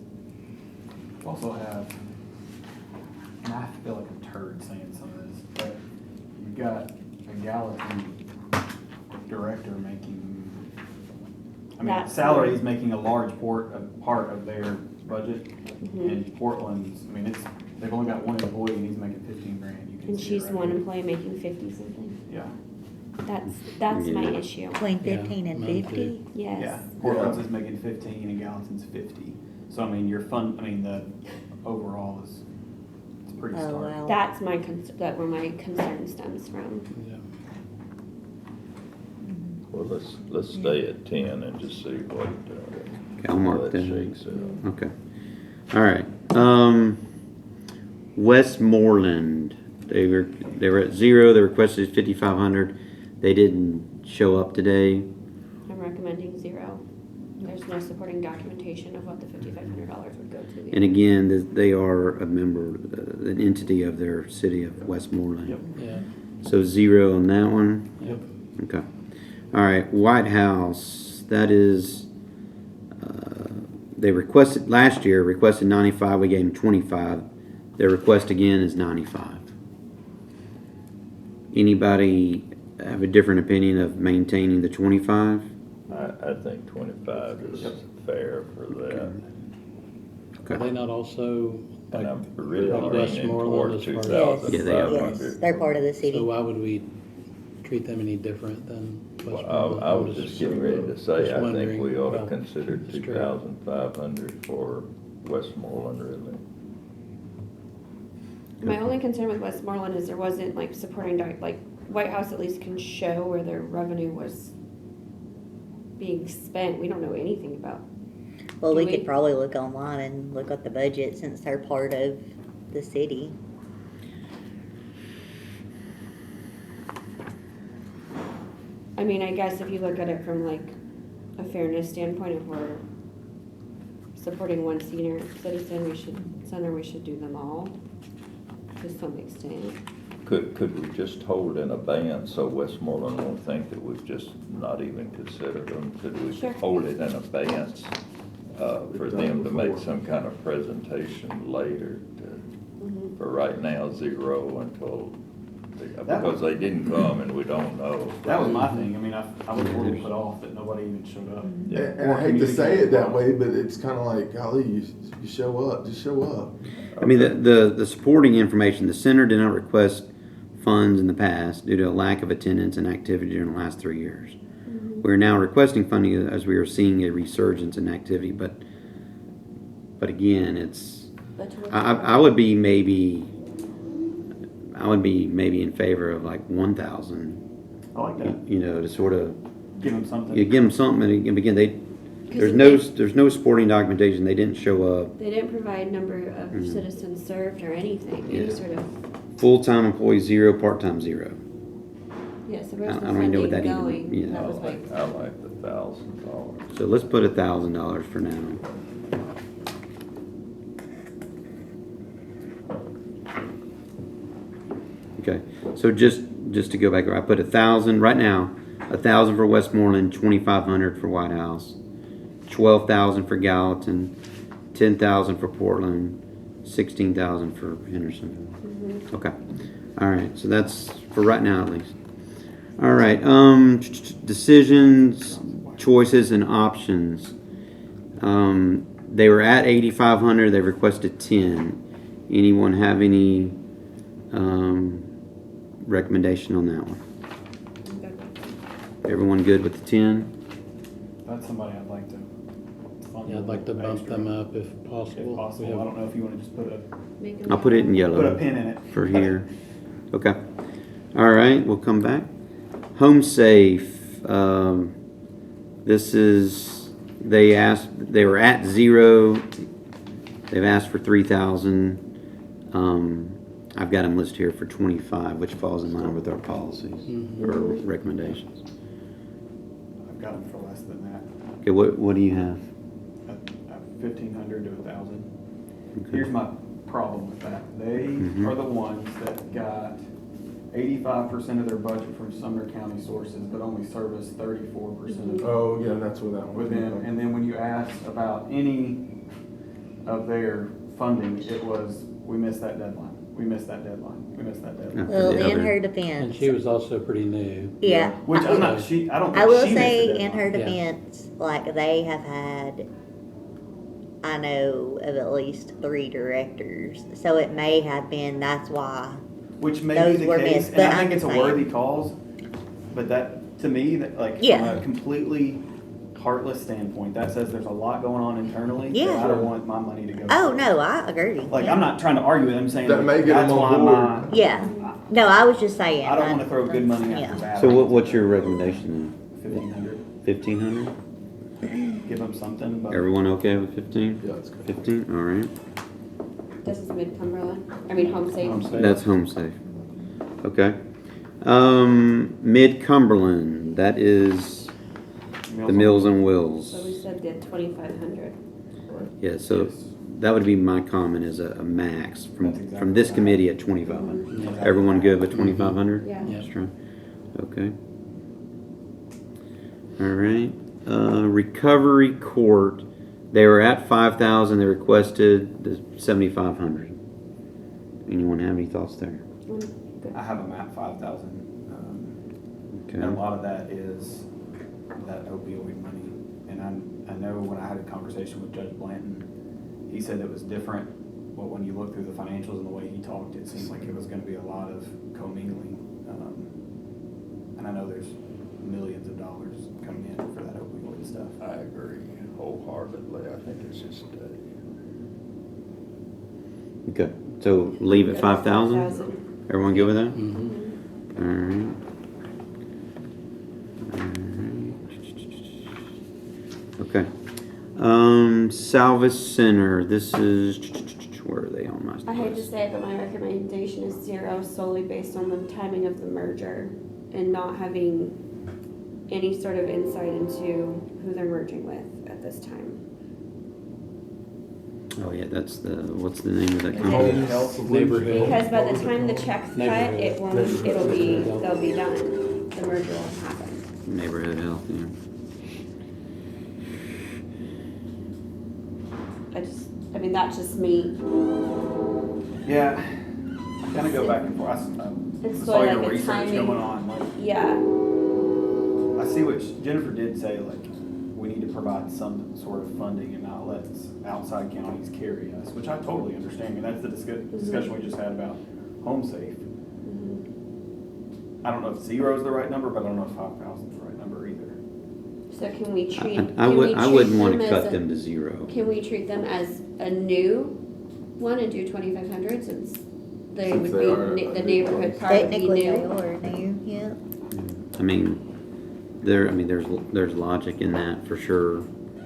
Speaker 3: Also have, and I feel like a turd saying some of this, but you've got a Gallatin director making, I mean,
Speaker 5: That's
Speaker 3: salary
Speaker 5: right.
Speaker 3: is making a large part of their budget.
Speaker 5: Mhm.
Speaker 3: And Portland's, I mean, they've only got one employee and he's making 15 grand. You can
Speaker 5: And
Speaker 3: see it
Speaker 5: she's
Speaker 3: right
Speaker 5: one
Speaker 3: here.
Speaker 5: employee making 50 something.
Speaker 3: Yeah.
Speaker 5: That's my
Speaker 2: Yeah.
Speaker 5: issue.
Speaker 12: Between 15 and
Speaker 6: mine
Speaker 12: 50?
Speaker 5: Yes.
Speaker 3: Yeah, Portland's is making 15 and Gallatin's 50. So I mean, the overall is, it's pretty
Speaker 12: Oh,
Speaker 3: stark.
Speaker 12: wow.
Speaker 5: That's my where my concern stems from.
Speaker 6: Yeah.
Speaker 9: Well, let's stay at 10 and just see what,
Speaker 2: I'll mark
Speaker 9: how that
Speaker 2: that.
Speaker 9: shakes out.
Speaker 2: Okay. All right. Westmoreland, they were at 0. They requested 5,500. They didn't show up today.
Speaker 5: I'm recommending 0. There's no supporting documentation of what the $5,500 would go to.
Speaker 2: And again, they are a member, an entity of their city of Westmoreland.
Speaker 3: Yep.
Speaker 6: Yeah.
Speaker 2: So 0 on that one.
Speaker 6: Yep.
Speaker 2: Okay. All right. White House. That is. They requested last year. Requested 95. We gave them 25. Their request again is 95. Anybody have a different opinion of maintaining the 25?
Speaker 9: I think 25 is fair for that.
Speaker 6: Are they not also,
Speaker 9: And
Speaker 6: like,
Speaker 9: I'm really
Speaker 6: like
Speaker 9: leaning
Speaker 6: Westmoreland
Speaker 9: toward
Speaker 6: as far as?
Speaker 9: 2,500.
Speaker 2: Yeah, they are.
Speaker 12: Yes, they're part of the
Speaker 6: So
Speaker 12: city.
Speaker 6: why would we treat them any different than Westmoreland?
Speaker 9: I was just getting ready to say,
Speaker 6: Just
Speaker 9: I think
Speaker 6: wondering,
Speaker 9: we ought to
Speaker 6: well,
Speaker 9: consider
Speaker 6: straight.
Speaker 9: 2,500 for Westmoreland, really.
Speaker 5: My only concern with Westmoreland is there wasn't like supporting, like White House at least can show where their revenue was being spent. We don't know anything about.
Speaker 12: Well,
Speaker 5: Do
Speaker 12: we
Speaker 5: we?
Speaker 12: could probably look online and look at the budget since they're part of the city.
Speaker 5: I mean, I guess if you look at it from like a fairness standpoint, if we're supporting one senior citizen, we should do them all to some extent.
Speaker 9: Could we just hold in abeyance so Westmoreland won't think that we've just not even considered them? Could we
Speaker 5: Sure.
Speaker 9: hold it in abeyance for them to make some kind of presentation later? For right now, 0 until, because they didn't come and we don't know.
Speaker 3: That was my thing. I mean, I was a little put off that nobody even showed up.
Speaker 13: And I hate to say it that way, but it's kind of like, golly, you show up, just show up.
Speaker 2: I mean, the supporting information, the center did not request funds in the past due to a lack of attendance and activity during the last 3 years. We're now requesting funding as we are seeing a resurgence in activity, but again, it's, I would be maybe in favor of like 1,000,
Speaker 3: I like that.
Speaker 2: you know, to sort of,
Speaker 3: Give them something.
Speaker 2: you give them something, and again, there's no supporting documentation, they didn't show up.
Speaker 5: They didn't provide number of citizens served or anything, any
Speaker 2: Yeah.
Speaker 5: sort of,
Speaker 2: Full-time employee 0, part-time 0.
Speaker 5: yeah, so where's
Speaker 2: I
Speaker 5: the
Speaker 2: don't even know what
Speaker 5: funding
Speaker 2: that even-
Speaker 5: going?
Speaker 2: yeah.
Speaker 5: That was
Speaker 9: I like the $1,000.
Speaker 2: So let's put $1,000 for now. Okay, so just to go back, I put 1,000 right now, 1,000 for Westmoreland, 2,500 for White House, 12,000 for Gallatin, 10,000 for Portland, 16,000 for Hendersonville. Okay, all right, so that's for right now at least. All right, decisions, choices, and options. They were at 8,500. They requested 10. Anyone have any recommendation on that one? Everyone good with the 10?
Speaker 3: That's somebody I'd like to fund.
Speaker 6: Yeah, I'd like to bump
Speaker 3: extra,
Speaker 6: them up if
Speaker 3: If
Speaker 6: possible.
Speaker 3: possible. I don't know if you want to just put
Speaker 5: Make
Speaker 2: I'll put it in yellow.
Speaker 3: a pin in it.
Speaker 2: For here. Okay. All right, we'll come back. Home safe. This is, they were at 0. They've asked for 3,000. I've got them listed here for 25, which falls in line with our policies or recommendations.
Speaker 3: I've got them for less than that.
Speaker 2: Okay, what do you have?
Speaker 3: 1,500 to 1,000.
Speaker 2: Okay.
Speaker 3: Here's my problem with that. They are the ones that got 85% of their budget from Sumner County sources, but only service 34% of
Speaker 13: Oh, yeah, that's where that one.
Speaker 3: with them. And then when you ask about any of their funding, it was, we missed that deadline. We missed that deadline. We missed that deadline.
Speaker 2: Yeah.
Speaker 12: Well,
Speaker 2: the
Speaker 12: in
Speaker 2: other-
Speaker 12: her
Speaker 6: And
Speaker 12: defense,
Speaker 6: she was also pretty new.
Speaker 12: yeah.
Speaker 3: Which I'm not, I don't
Speaker 12: I
Speaker 3: think
Speaker 12: will
Speaker 3: she missed
Speaker 12: say
Speaker 3: the
Speaker 12: in
Speaker 3: deadline.
Speaker 12: her
Speaker 6: Yeah.
Speaker 12: defense, like they have had, I know of at least 3 directors. So it may have been, that's why.
Speaker 3: Which may
Speaker 12: Those
Speaker 3: be the
Speaker 12: were
Speaker 3: case,
Speaker 12: missed,
Speaker 3: and I
Speaker 12: but
Speaker 3: think
Speaker 12: I'm
Speaker 3: it's a
Speaker 12: saying-
Speaker 3: worthy cause, but that, to me, that like, from
Speaker 12: Yeah.
Speaker 3: a completely heartless standpoint, that says there's a lot going on internally. that
Speaker 12: Yeah.
Speaker 3: I don't want my money to go.
Speaker 12: Oh,
Speaker 3: to.
Speaker 12: no, I agree.
Speaker 3: Like,
Speaker 12: Yeah.
Speaker 3: I'm not trying to argue with them, I'm saying
Speaker 13: That
Speaker 3: like,
Speaker 13: may get
Speaker 3: that's
Speaker 13: them
Speaker 3: why
Speaker 13: on
Speaker 3: my,
Speaker 12: Yeah. No, I was just saying.
Speaker 3: I don't wanna throw good money
Speaker 12: Yeah.
Speaker 3: after bad.
Speaker 2: So what's your recommendation
Speaker 3: 1,500,
Speaker 2: then? 1,500?
Speaker 3: give them something, but.
Speaker 2: Everyone okay with 15?
Speaker 13: Yeah, that's good.
Speaker 2: 15, all right.
Speaker 5: this is Mid-Cumberland, home safe.
Speaker 3: Home safe.
Speaker 2: That's home safe. Okay. Mid-Cumberland, that is the Meals on
Speaker 5: So we
Speaker 2: Wheels.
Speaker 5: said the 2,500.
Speaker 2: Yeah, so
Speaker 3: Yes.
Speaker 2: that would be my comment as a max
Speaker 3: That's
Speaker 2: from
Speaker 3: exactly
Speaker 2: this
Speaker 3: right.
Speaker 2: committee at 2,500.
Speaker 3: Yeah.
Speaker 2: Everyone good with 2,500?
Speaker 5: Yeah.
Speaker 6: Yeah.
Speaker 2: Just trying- Okay. All right. Recovery Court, they were at 5,000. They requested the 7,500. Anyone have any thoughts there?
Speaker 3: I have them at 5,000.
Speaker 2: Okay.
Speaker 3: And a lot of that is that opioid money. And I know when I had a conversation with Judge Blanton, he said it was different, but when you look through the financials and the way he talked, it seemed like it was gonna be a lot of commingling. And I know there's millions of dollars coming in for that opioid stuff.
Speaker 9: I agree wholeheartedly. I think it's just,
Speaker 2: Okay. So leave at 5,000?
Speaker 5: 5,000.
Speaker 2: Everyone good with that?
Speaker 6: Mhm.
Speaker 2: All right. Okay. Salvage Center, this is, where are they on my list?
Speaker 5: I hate to say it, but my recommendation is 0 solely based on the timing of the merger and not having any sort of insight into who they're merging with at this time.
Speaker 2: Oh, yeah, that's what's the name of that
Speaker 5: Is
Speaker 2: company?
Speaker 5: it-
Speaker 3: Health
Speaker 6: Neighborhood.
Speaker 5: Because by the time the check's cut, it won't,
Speaker 6: Neighborhood.
Speaker 5: they'll be done. The merger will happen.
Speaker 2: Neighborhood Health, yeah.
Speaker 5: I mean, that's just me.
Speaker 3: Yeah, I kind of go back and forth.
Speaker 5: It's
Speaker 3: I saw
Speaker 5: sort of
Speaker 3: your
Speaker 5: like a
Speaker 3: research
Speaker 5: timing.
Speaker 3: going on. Like,
Speaker 5: Yeah.
Speaker 3: I see what Jennifer did say, like, we need to provide some sort of funding and not let outside counties carry us, which I totally understand. I mean, that's the discussion we just had about home safe. I don't know if 0 is the right number, but I don't know if 5,000 is the right number either.
Speaker 5: So can we treat?
Speaker 2: I wouldn't want to cut
Speaker 5: as
Speaker 2: them to 0.
Speaker 5: Can we treat them as a new one and do 2,500 since they
Speaker 13: Since
Speaker 5: would
Speaker 13: they
Speaker 5: be,
Speaker 13: are
Speaker 5: the
Speaker 13: a
Speaker 5: neighborhood
Speaker 13: new
Speaker 5: part would be
Speaker 12: Technically, they
Speaker 5: new?
Speaker 12: are new, yeah.
Speaker 2: I mean, there's logic in that for sure.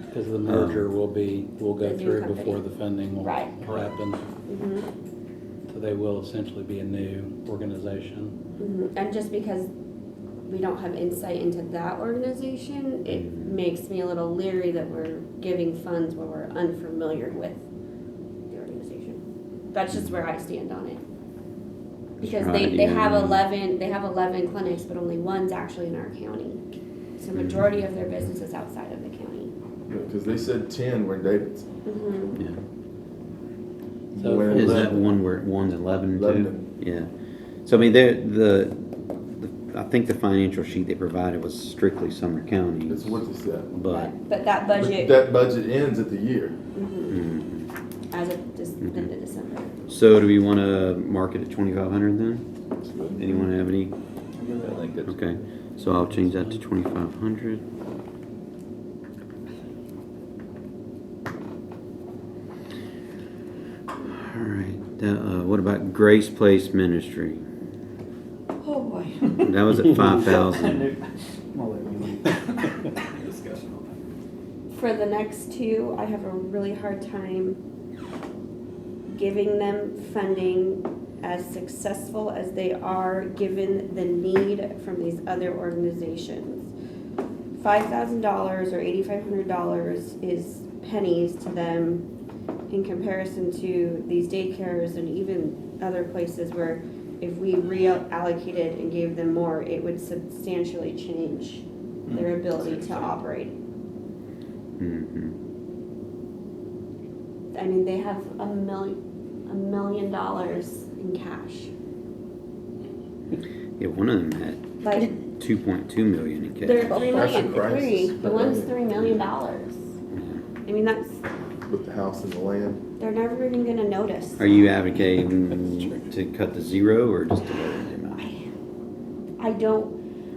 Speaker 6: Because the merger will go
Speaker 5: The new
Speaker 6: through
Speaker 5: company.
Speaker 6: before the funding will
Speaker 5: Right.
Speaker 6: happen.
Speaker 5: Mhm.
Speaker 6: So they will essentially be a new organization.
Speaker 5: Mhm. And just because we don't have insight into that organization, it makes me a little leery that we're giving funds where we're unfamiliar with the organization. That's just where I stand on it. Because
Speaker 2: Right,
Speaker 5: they
Speaker 2: yeah.
Speaker 5: have 11 clinics, but only one's actually in our county. So majority of their business is outside of the county.
Speaker 13: Because they said 10 were in Davidson.
Speaker 5: Mhm.
Speaker 2: Yeah.
Speaker 6: So
Speaker 13: Where
Speaker 2: Is
Speaker 13: 11?
Speaker 2: that one where one's 11 too?
Speaker 13: 11.
Speaker 2: Yeah. So I mean, I think the financial sheet they provided was strictly Sumner County,
Speaker 13: That's what they said.
Speaker 2: but
Speaker 5: But that
Speaker 13: But
Speaker 5: budget,
Speaker 13: that budget ends at the year.
Speaker 5: as of the end of December.
Speaker 2: so do we want to mark it at 2,500 then? Anyone have any?
Speaker 9: I think it's
Speaker 2: Okay, so I'll change that to 2,500. All right. What about Grace Place Ministry?
Speaker 5: Oh, boy.
Speaker 2: That was at 5,000.
Speaker 3: I'm gonna let you lead the discussion on
Speaker 5: For the next two, I have a really hard time giving them funding as successful as they are, given the need from these other organizations. $5,000 or $8,500 is pennies to them in comparison to these daycares and even other places where if we reallocated and gave them more, it would substantially change their ability to operate.
Speaker 2: Mhm.
Speaker 5: I mean, they have $1 million in cash.
Speaker 2: Yeah, one of them had
Speaker 5: Like,
Speaker 2: 2.2 million in
Speaker 5: they're
Speaker 2: cash.
Speaker 5: 3
Speaker 13: That's a
Speaker 5: million,
Speaker 13: crisis.
Speaker 5: the one's $3 million. I mean, that's,
Speaker 13: With the house and the land.
Speaker 5: they're never even gonna notice.
Speaker 2: Are you advocating to cut to 0 or just to lower the amount?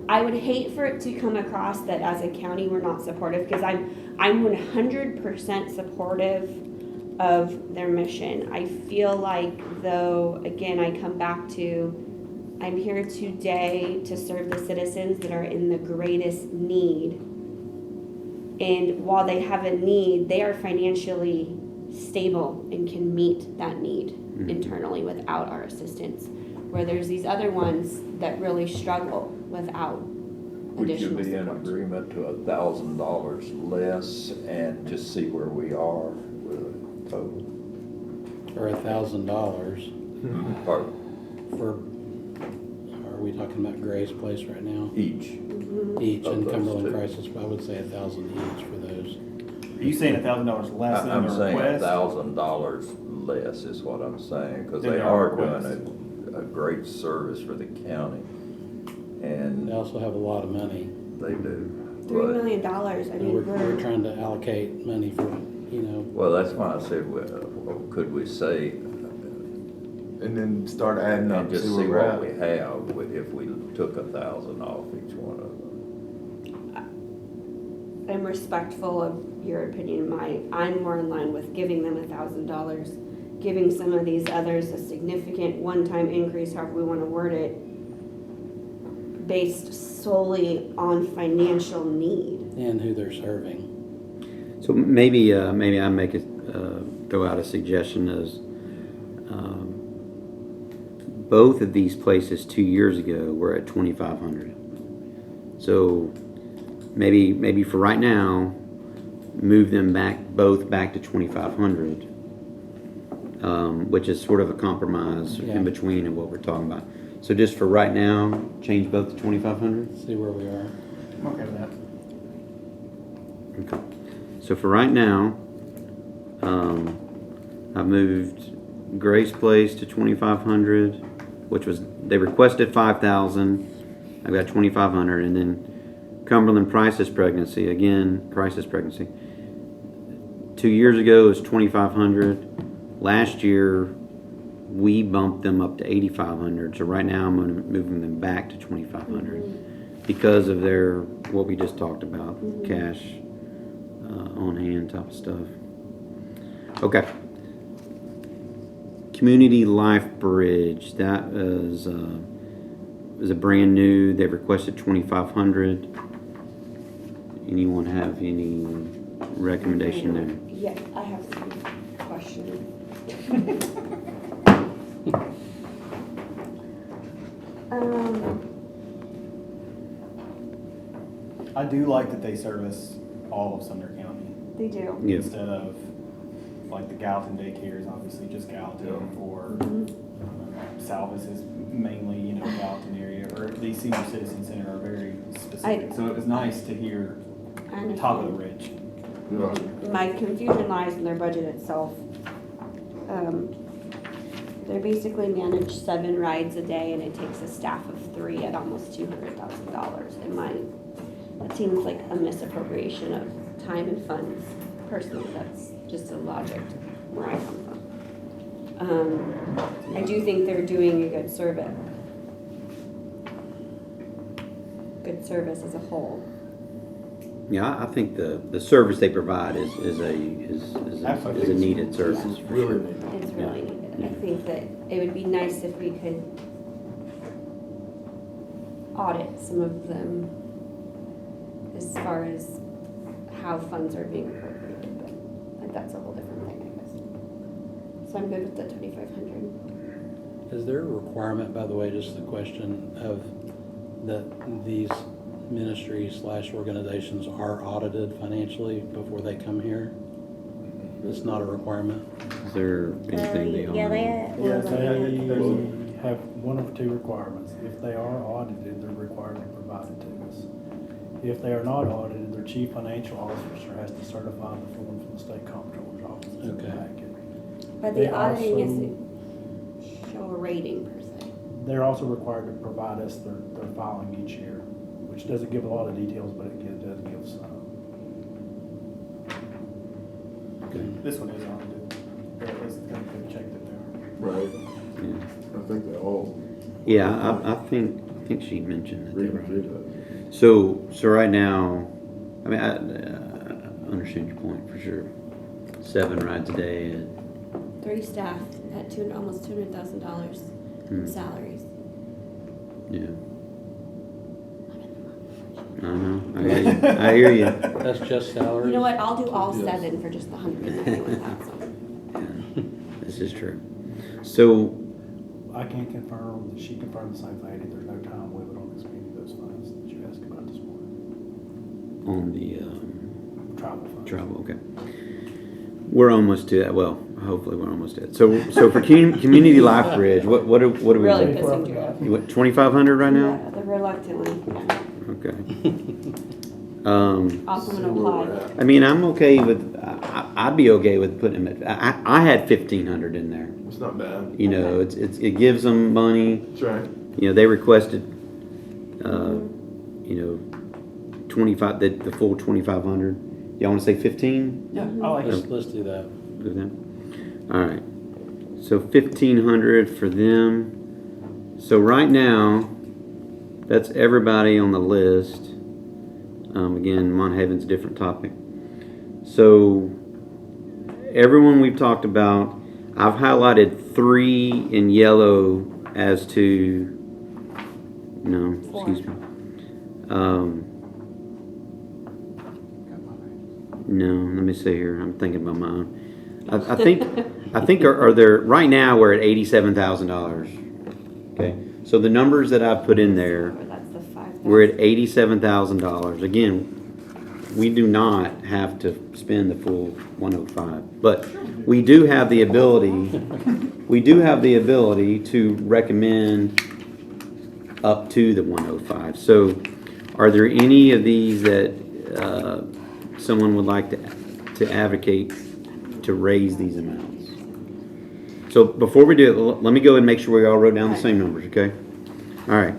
Speaker 5: I would hate for it to come across that as a county, we're not supportive, because I'm 100% supportive of their mission. I feel like, though, again, I come back to, I'm here today to serve the citizens that are in the greatest need. And while they have a need, they are financially stable and can meet that need internally without our assistance. Where there's these other ones that really struggle without
Speaker 9: Would you
Speaker 5: additional
Speaker 9: be in
Speaker 5: support.
Speaker 9: agreement to $1,000 less and just see where we are with a total?
Speaker 6: For $1,000
Speaker 9: Or
Speaker 6: for, are we talking about Grace Place right now?
Speaker 9: each?
Speaker 6: Each
Speaker 9: Of
Speaker 6: and
Speaker 9: those
Speaker 6: Cumberland
Speaker 9: two.
Speaker 6: Crisis, I would say 1,000 each for those.
Speaker 3: that. Are you saying $1,000 less than
Speaker 9: I'm
Speaker 3: the
Speaker 9: saying
Speaker 3: request?
Speaker 9: $1,000 less is what I'm saying, because
Speaker 3: Than
Speaker 9: they
Speaker 3: their
Speaker 9: are
Speaker 3: request.
Speaker 9: doing a great service for the county. And
Speaker 6: They also have a lot of money.
Speaker 9: they do.
Speaker 5: $3
Speaker 9: But,
Speaker 5: million, I
Speaker 6: And
Speaker 5: mean,
Speaker 6: we're trying to allocate money for,
Speaker 9: well, that's why I said, could we say,
Speaker 13: And then start adding up,
Speaker 9: and just
Speaker 13: see
Speaker 9: see
Speaker 13: where we're
Speaker 9: what we
Speaker 13: at.
Speaker 9: have if we took 1,000 off each one of them?
Speaker 5: I'm respectful of your opinion. I'm more in line with giving them $1,000, giving some of these others a significant one-time increase, however we want to word it, based solely on financial need.
Speaker 6: and who they're serving.
Speaker 2: So maybe I make throw out a suggestion as both of these places 2 years ago were at 2,500. So maybe for right now, move them both back to 2,500, which is sort of a compromise
Speaker 6: Yeah.
Speaker 2: in between of what we're talking about. So just for right now, change both to 2,500?
Speaker 6: See where we are.
Speaker 3: I'm okay with that.
Speaker 2: Okay. So for right now, I moved Grace Place to 2,500, which was, they requested 5,000. I've got 2,500, and then Cumberland Price's Pregnancy, again, Price's Pregnancy. 2 years ago it was 2,500. Last year, we bumped them up to 8,500. So right now I'm moving them back to 2,500 because of their, what we just talked about, cash on hand type of stuff. Okay. Community Life Bridge, that is a brand new. They requested 2,500. Anyone have any recommendation there?
Speaker 5: Yeah, I have some questions.
Speaker 3: I do like that they service all of Sumner County
Speaker 5: They do.
Speaker 2: Yeah.
Speaker 3: instead of like the Gallatin daycare is obviously just Gallatin, or Salvis is mainly, you know, Gallatin area, or the senior citizen center are very specific. So it was nice to hear top of the ridge.
Speaker 5: My confusion lies in their budget itself. They basically manage 7 rides a day, and it takes a staff of 3 at almost $200,000. That seems like a misappropriation of time and funds. Personally, that's just a logic where I come from. I do think they're doing a good service. Good service as a whole.
Speaker 2: Yeah, I think the service they provide is a needed service for sure.
Speaker 5: It's really needed. I think that it would be nice if we could audit some of them as far as how funds are being appropriated, but like, that's a whole different thing, I guess. So I'm good with the 2,500.
Speaker 6: Is there a requirement, by the way, just the question of that these ministries / organizations are audited financially before they come here? It's not a requirement?
Speaker 2: Is there anything they
Speaker 12: Yeah,
Speaker 2: own?
Speaker 14: Yes, they have one of 2 requirements. If they are audited, they're required to provide it to us. If they are not audited, their chief financial officer has to certify the form from the state comptroller's office. in the
Speaker 6: Okay.
Speaker 14: packet.
Speaker 5: But
Speaker 14: They
Speaker 5: the auditing
Speaker 14: also-
Speaker 5: isn't show a rating per se.
Speaker 14: They're also required to provide us their filing each year, which doesn't give a lot of details, but it does give some.
Speaker 3: This one is audited. Or at least it's gonna check that they're.
Speaker 13: Right.
Speaker 2: Yeah.
Speaker 13: I think they all.
Speaker 2: Yeah, I think she mentioned that they were.
Speaker 13: Read that.
Speaker 2: So right now, I mean, I understand your point for sure. 7 rides a day at
Speaker 5: 3 staff at almost $200,000 in salaries.
Speaker 2: yeah. I know. I hear you.
Speaker 6: That's just salaries?
Speaker 5: You know what? I'll do all
Speaker 13: Yes.
Speaker 5: 7 for just the 191,000.
Speaker 2: Yeah, this is true. So
Speaker 14: I can confirm that she confirmed the same thing, that there's no time limit on expending those funds that you asked about this morning.
Speaker 2: on the
Speaker 14: Travel funds.
Speaker 2: travel, okay. We're almost to that. Well, hopefully we're almost to it. So for Community Life Bridge, what are we?
Speaker 5: Really
Speaker 2: doing?
Speaker 5: pissing you off.
Speaker 2: You what, 2,500 right now?
Speaker 5: Yeah, the reluctantly. Yeah.
Speaker 2: Okay.
Speaker 5: Also gonna apply.
Speaker 2: I mean, I'm okay with. I'd be okay with putting them at. I had 1,500 in there.
Speaker 13: It's not bad.
Speaker 2: You know, it gives them money.
Speaker 13: That's right.
Speaker 2: You know, they requested. You know, 25. The full 2,500. Y'all want to say 15?
Speaker 3: Yeah, I like it.
Speaker 6: Let's do that.
Speaker 2: Go with them. All right. So 1,500 for them. So right now, that's everybody on the list. Again, Mont Haven's a different topic. So everyone we've talked about, I've highlighted 3 in yellow as to. No, excuse me. No, let me see here. I'm thinking about my own. I think are there right now we're at $87,000. Okay, so the numbers that I've put in there,
Speaker 5: That's the 5,000.
Speaker 2: we're at $87,000. Again, we do not have to spend the full 105, but we do have the ability, to recommend up to the 105. So are there any of these that someone would like to advocate to raise these amounts? So before we do it, let me go ahead and make sure we all wrote down the same numbers, okay? All right.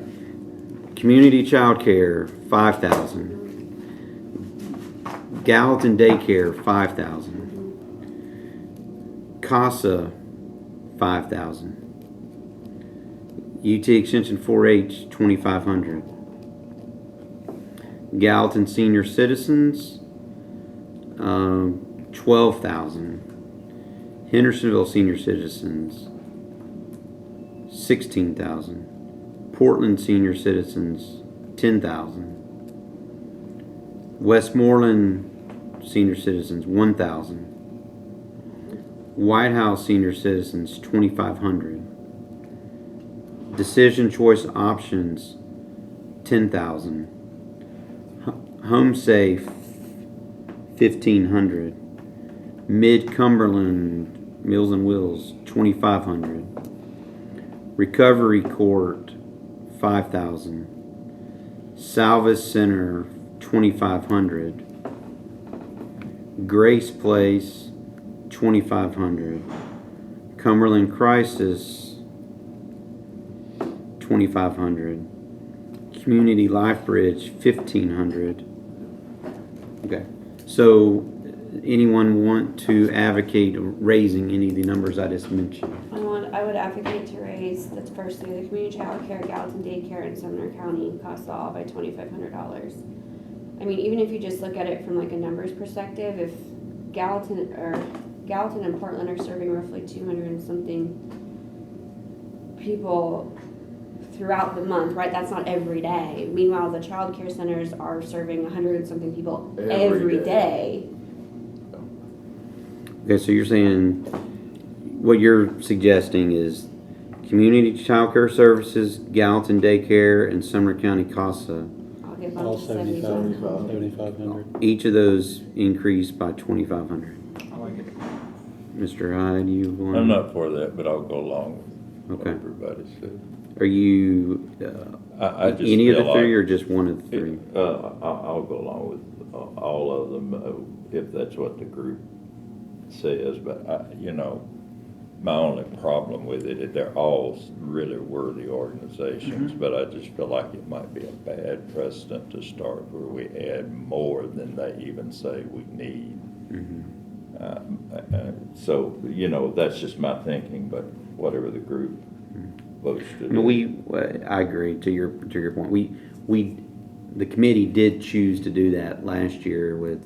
Speaker 2: Community child care, 5,000. Gallatin daycare, 5,000. CASA, 5,000. UT Extension 4-H, 2,500. Gallatin Senior Citizens, 12,000. Hendersonville Senior Citizens, 16,000. Portland Senior Citizens, 10,000. Westmoreland Senior Citizens, 1,000. White House Senior Citizens, 2,500. Decision Choice Options, 10,000. Home Safe, 1,500. Mid Cumberland Meals and Wills, 2,500. Recovery Court, 5,000. Salvas Center, 2,500. Grace Place, 2,500. Cumberland Crisis, 2,500. Community Life Bridge, 1,500. Okay, so anyone want to advocate raising any of the numbers I just mentioned?
Speaker 5: I would advocate to raise the first three, the community child care, Gallatin daycare, and Sumner County costs all by $2,500. I mean, even if you just look at it from like a numbers perspective, if Gallatin and Portland are serving roughly 200 and something people throughout the month, right? That's not every day. Meanwhile, the child care centers are serving 100 and something people every day.
Speaker 2: Okay, so you're saying, what you're suggesting is community child care services, Gallatin daycare, and Sumner County CASA.
Speaker 5: I'll give
Speaker 6: All
Speaker 5: up to 7,500.
Speaker 6: 7,500.
Speaker 2: Each of those increased by 2,500.
Speaker 3: I like it.
Speaker 2: Mr. Hyde, you want?
Speaker 9: I'm not for that, but I'll go along with what
Speaker 2: Okay.
Speaker 9: everybody said.
Speaker 2: Are you
Speaker 9: I just
Speaker 2: any of the
Speaker 9: feel
Speaker 2: three,
Speaker 9: like
Speaker 2: or just one of the three?
Speaker 9: I'll go along with all of them if that's what the group says. But my only problem with it is they're all really worthy organizations.
Speaker 3: Mm-hmm.
Speaker 9: But I just feel like it might be a bad precedent to start where we add more than they even say we need.
Speaker 2: Mm-hmm.
Speaker 9: So that's just my thinking. But whatever the group votes to
Speaker 2: I
Speaker 9: do.
Speaker 2: mean, I agree to your point. The committee did choose to do that last year with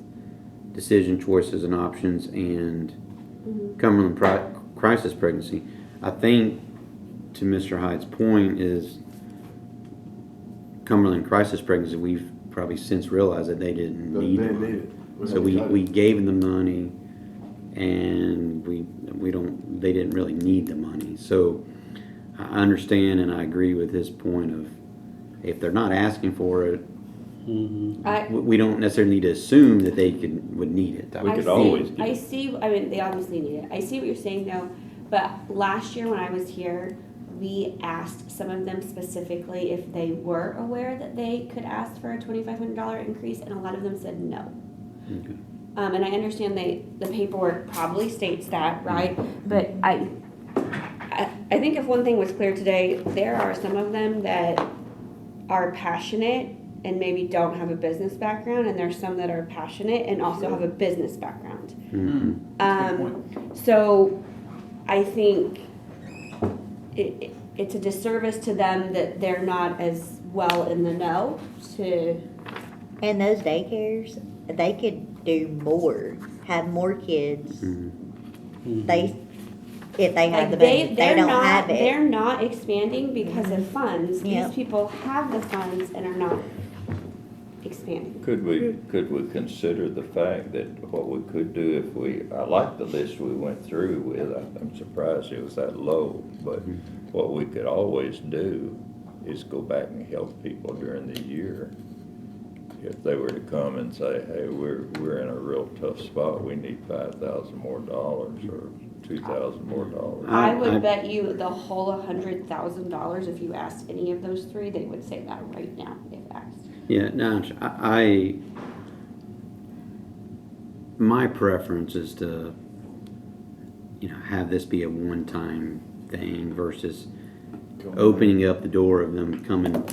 Speaker 2: decision choices and options and Cumberland crisis pregnancy. I think, to Mr. Hyde's point, is Cumberland crisis pregnancy, we've probably since realized that they didn't need the money. So we gave them the money, and they didn't really need the money. So I understand and I agree with his point of, if they're not asking for it, we don't necessarily need to assume that they would need it.
Speaker 9: We could always
Speaker 5: I mean, they obviously need it. I see what you're saying though, but last year when I was here, we asked some of them specifically if they were aware that they could ask for a $2,500 increase, and a lot of them said no.
Speaker 2: Okay.
Speaker 5: And I understand the paperwork probably states that, right? But I think if one thing was clear today, there are some of them that are passionate and maybe don't have a business background, and there's some that are passionate and also have a business background. So I think it's a disservice to them that they're not as well in the know to.
Speaker 12: And those daycares, they could do more, have more kids. If they have the budget, they don't have it.
Speaker 5: They're not expanding because of funds.
Speaker 12: Yep.
Speaker 5: These people have the funds and are not expanding.
Speaker 9: Could we consider the fact that what we could do I like the list we went through with, I'm surprised it was that low, but what we could always do is go back and help people during the year if they were to come and say, hey, we're in a real tough spot, we need $5,000 more or $2,000 more.
Speaker 5: I would bet you the whole $100,000, if you asked any of those three, they would say that right now, if asked.
Speaker 2: Yeah, no, my preference is to, have this be a one-time thing versus opening up the door of them coming,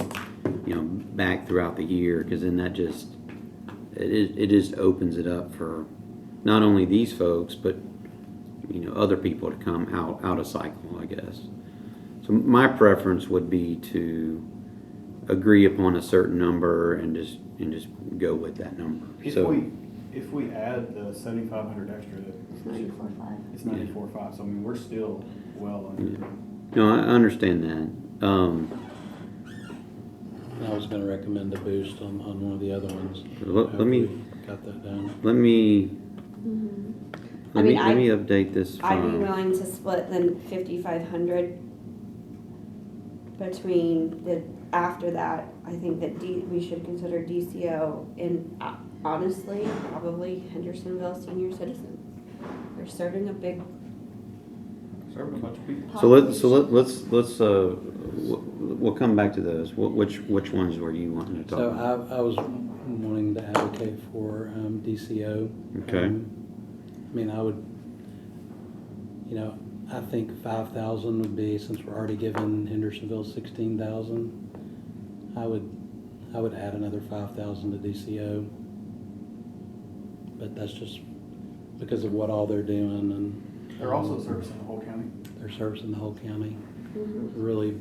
Speaker 2: back throughout the year, because then that just, it just opens it up for not only these folks, but, other people to come out of cycle, I guess. So my preference would be to agree upon a certain number and just go with that number.
Speaker 3: If we add the 7,500 extra, it's 94.5. So I mean, we're still well under.
Speaker 2: Yeah. No, I understand that.
Speaker 6: I was gonna recommend a boost on one of the other ones.
Speaker 2: Let me
Speaker 6: got that down.
Speaker 2: let me update this.
Speaker 5: I'd be willing to split the 5,500 between after that. I think that we should consider DCO in honestly probably Hendersonville senior citizens. They're serving a big.
Speaker 3: Serving a bunch of people.
Speaker 2: Let's we'll come back to those. Which ones were you wanting to talk about?
Speaker 6: So I was wanting to advocate for DCO.
Speaker 2: Okay.
Speaker 6: I mean, I would, I think 5,000 would be, since we're already giving Hendersonville 16,000. I would add another 5,000 to DCO. But that's just because of what all they're doing, and
Speaker 3: they're also servicing the whole county.
Speaker 6: They're servicing the whole county. Really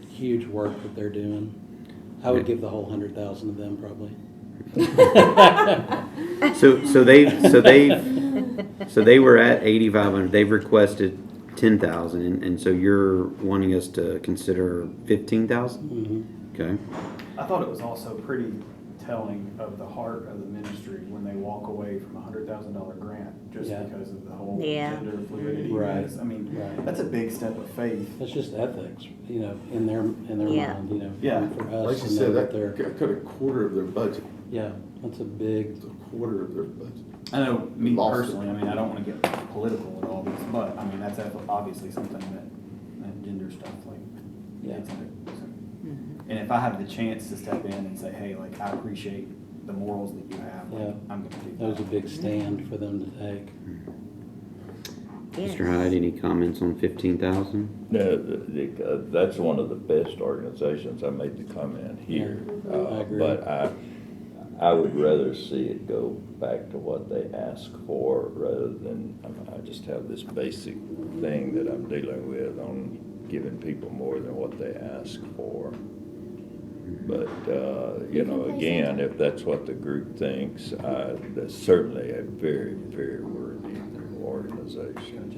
Speaker 6: huge work that they're doing. I would give the whole 100,000 to them probably.
Speaker 2: So they were at 8,500. They've requested 10,000, and so you're wanting us to consider 15,000.
Speaker 6: Mm-hmm.
Speaker 2: Okay.
Speaker 3: I thought it was also pretty telling of the heart of the ministry when they walk away from a $100,000 grant just because of the whole gender fluidity.
Speaker 6: Right.
Speaker 3: I mean, that's a big step of faith.
Speaker 6: That's just ethics, in their mind,
Speaker 3: Yeah.
Speaker 6: for us.
Speaker 13: Like you
Speaker 6: to know
Speaker 13: said,
Speaker 6: that
Speaker 13: that
Speaker 6: they're,
Speaker 13: cut a quarter of their budget.
Speaker 6: yeah, that's a big.
Speaker 13: It's a quarter of their budget.
Speaker 3: I know me
Speaker 13: Lost
Speaker 3: personally, I mean, I don't want to get political with all this, but I mean, that's obviously something that gender stuff gets into. So. And if I have the chance to step in and say, hey, I appreciate the morals that you have, I'm going to do that.
Speaker 6: That was a big stand for them to take.
Speaker 12: Yes.
Speaker 2: Mr. Hyde, any comments on 15,000?
Speaker 9: No, that's one of the best organizations. I made the comment here.
Speaker 6: I agree.
Speaker 9: But I would rather see it go back to what they ask for rather than, I just have this basic thing that I'm dealing with on giving people more than what they ask for. But, again, if that's what the group thinks, that's certainly a very, very worthy organization.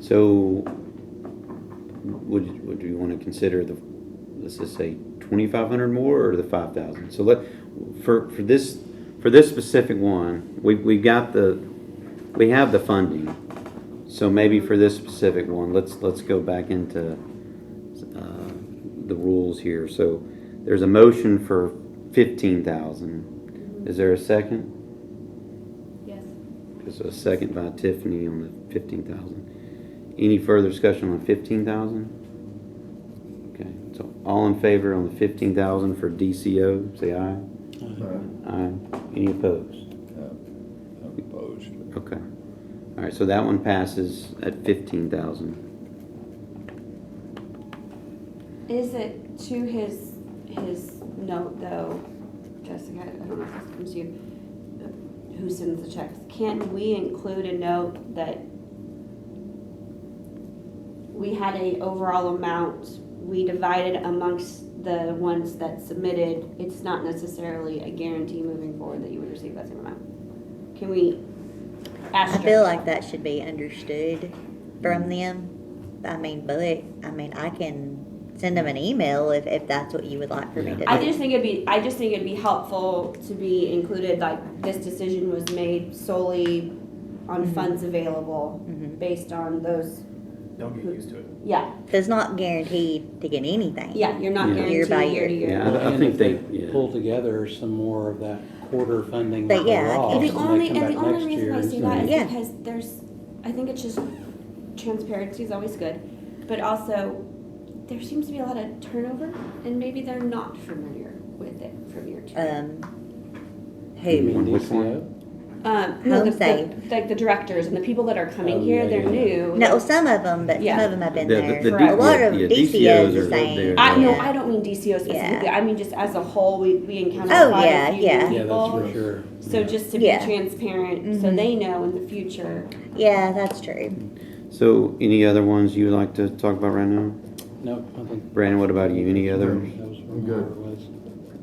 Speaker 2: So, would you want to consider let's just say 2,500 more or the 5,000? So for this specific one, we have the funding. So maybe for this specific one, let's go back into the rules here. So there's a motion for 15,000. Is there a second?
Speaker 5: Yes.
Speaker 2: So a second by Tiffany on the 15,000. Any further discussion on 15,000? Okay. So all in favor on the 15,000 for DCO, say aye. Aye. Any opposed?
Speaker 9: I'm opposed.
Speaker 2: Okay. All right. So that one passes at 15,000.
Speaker 5: Is it to his note though, Jessica? I don't know if this comes to you. Who sends the checks? Can we include a note that we had a overall amount we divided amongst the ones that submitted? It's not necessarily a guarantee moving forward that you would receive that same amount. Can we ask?
Speaker 12: I feel like that should be understood from them. I can send them an email if that's what you would like for me to do.
Speaker 5: I just think it'd be helpful to be included, like this decision was made solely on funds available based on those
Speaker 7: Don't get used to it.
Speaker 5: Yeah,
Speaker 12: So it's not guaranteed to get anything.
Speaker 5: yeah, you're not
Speaker 2: Yeah.
Speaker 5: guaranteed
Speaker 12: Year by
Speaker 5: year to
Speaker 12: year.
Speaker 5: year.
Speaker 2: Yeah, I
Speaker 6: And
Speaker 2: think
Speaker 6: if
Speaker 2: they,
Speaker 6: pull
Speaker 2: yeah.
Speaker 6: together some more of that quarter funding
Speaker 12: But yeah,
Speaker 6: overall,
Speaker 5: The
Speaker 6: so
Speaker 5: only,
Speaker 6: they come
Speaker 5: and the
Speaker 6: back
Speaker 5: only
Speaker 6: next
Speaker 5: reason
Speaker 6: year
Speaker 5: I
Speaker 6: and
Speaker 5: say that is
Speaker 12: Yeah.
Speaker 5: because I think it's just, transparency is always good, but also, there seems to be a lot of turnover, and maybe they're not familiar with it from year to year.
Speaker 6: You mean
Speaker 12: Who?
Speaker 2: Which one?
Speaker 6: DCO?
Speaker 5: No,
Speaker 12: Homestead.
Speaker 5: like the directors and the people that are coming
Speaker 6: Oh,
Speaker 5: here,
Speaker 6: yeah,
Speaker 5: they're
Speaker 6: yeah, yeah.
Speaker 5: new.
Speaker 12: No, some of them, but
Speaker 5: Yeah.
Speaker 12: some of them have been
Speaker 2: The-
Speaker 12: there.
Speaker 2: the
Speaker 5: D-
Speaker 12: A lot of
Speaker 2: yeah,
Speaker 12: DCOs
Speaker 2: are
Speaker 12: the same.
Speaker 2: there.
Speaker 5: No,
Speaker 12: Yeah.
Speaker 5: I don't mean DCO specifically,
Speaker 12: Yeah.
Speaker 5: I mean just as a whole, we encounter
Speaker 12: Oh,
Speaker 5: quite
Speaker 12: yeah,
Speaker 5: a few
Speaker 12: yeah.
Speaker 5: new
Speaker 6: Yeah, that's
Speaker 5: people.
Speaker 6: for sure.
Speaker 5: So
Speaker 6: Yeah.
Speaker 5: just to be
Speaker 12: Yeah.
Speaker 5: transparent, so
Speaker 12: Mhm.
Speaker 5: they know in the future.
Speaker 12: Yeah, that's true.
Speaker 2: So, any other ones you would like to talk about right now?
Speaker 6: Nope, I think.
Speaker 2: Brandon, what about you? Any others?
Speaker 6: That was
Speaker 13: I'm good.
Speaker 6: where it was.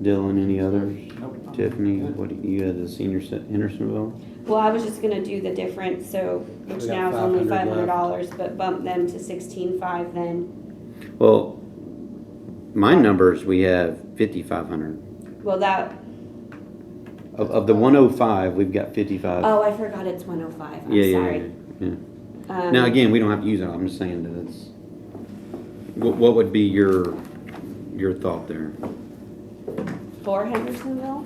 Speaker 2: Dylan, any others?
Speaker 3: Nope. I'm
Speaker 2: Tiffany,
Speaker 3: good.
Speaker 2: what, you had the senior Hendersonville?
Speaker 5: Well, I was just gonna do the difference, so, which
Speaker 6: We got
Speaker 5: now is only
Speaker 6: $500
Speaker 5: $500, but bump them to 16,500 then.
Speaker 2: Well, my numbers, we have 5,500.
Speaker 5: Well, that,
Speaker 2: Of the 105, we've got 55.
Speaker 5: oh, I forgot it's 105, I'm
Speaker 2: Yeah, yeah,
Speaker 5: sorry.
Speaker 2: yeah, yeah. Now, again, we don't have to use it, I'm just saying that it's, what would be your thought there?
Speaker 5: For Hendersonville?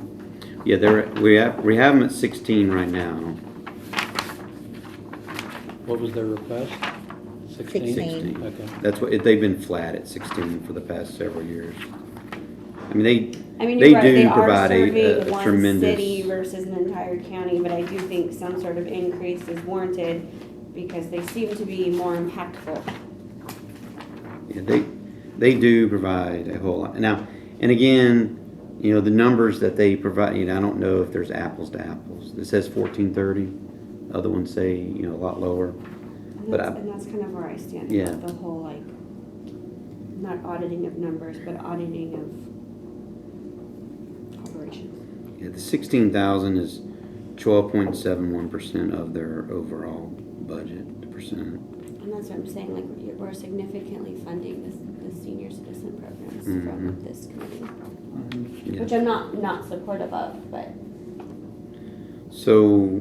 Speaker 2: Yeah, we have them at 16 right now.
Speaker 6: What was their request? 16?
Speaker 12: 16.
Speaker 6: Okay.
Speaker 2: That's what, they've been flat at 16 for the past several years. I mean,
Speaker 5: I mean,
Speaker 2: They
Speaker 5: you're right,
Speaker 2: do
Speaker 5: they are
Speaker 2: provide a
Speaker 5: serving one
Speaker 2: tremendous-
Speaker 5: city versus an entire county, but I do think some sort of increase is warranted because they seem to be more impactful.
Speaker 2: yeah, they do provide a whole lot. Now, and again, you know, the numbers that they provide, you know, I don't know if there's apples to apples. It says 1430. Other ones say, you know, a lot lower.
Speaker 5: And
Speaker 2: But
Speaker 5: that's, and that's kind of where I stand
Speaker 2: Yeah.
Speaker 5: with the whole, like, not auditing of numbers, but auditing of operations.
Speaker 2: Yeah, the 16,000 is 12.71% of their overall budget percent.
Speaker 5: And that's what I'm saying, like, we're significantly funding the senior citizen programs
Speaker 2: Mhm.
Speaker 5: from this committee,
Speaker 2: Yeah.
Speaker 5: which I'm not supportive of, but
Speaker 2: So,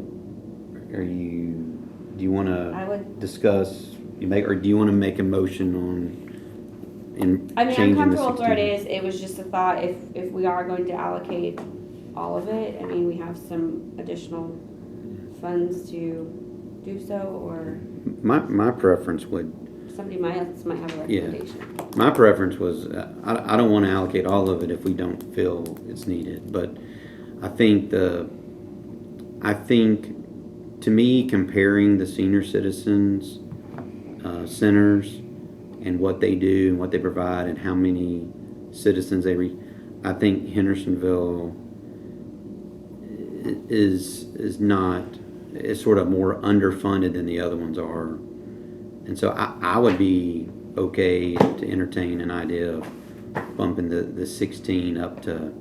Speaker 2: do you want
Speaker 5: I
Speaker 2: to
Speaker 5: would,
Speaker 2: discuss, or do you want to make a motion on,
Speaker 5: I mean, I'm
Speaker 2: changing the
Speaker 5: comfortable with where it
Speaker 2: 16?
Speaker 5: is, it was just a thought, if we are going to allocate all of it, I mean, we have some additional funds to do so, or
Speaker 2: My preference would,
Speaker 5: somebody else might have a
Speaker 2: Yeah.
Speaker 5: recommendation.
Speaker 2: my preference was, I don't want to allocate all of it if we don't feel it's needed, but I think to me, comparing the senior citizens centers and what they do and what they provide and how many citizens they reach, I think Hendersonville is sort of more underfunded than the other ones are. And so I would be okay to entertain an idea of bumping the 16 up to,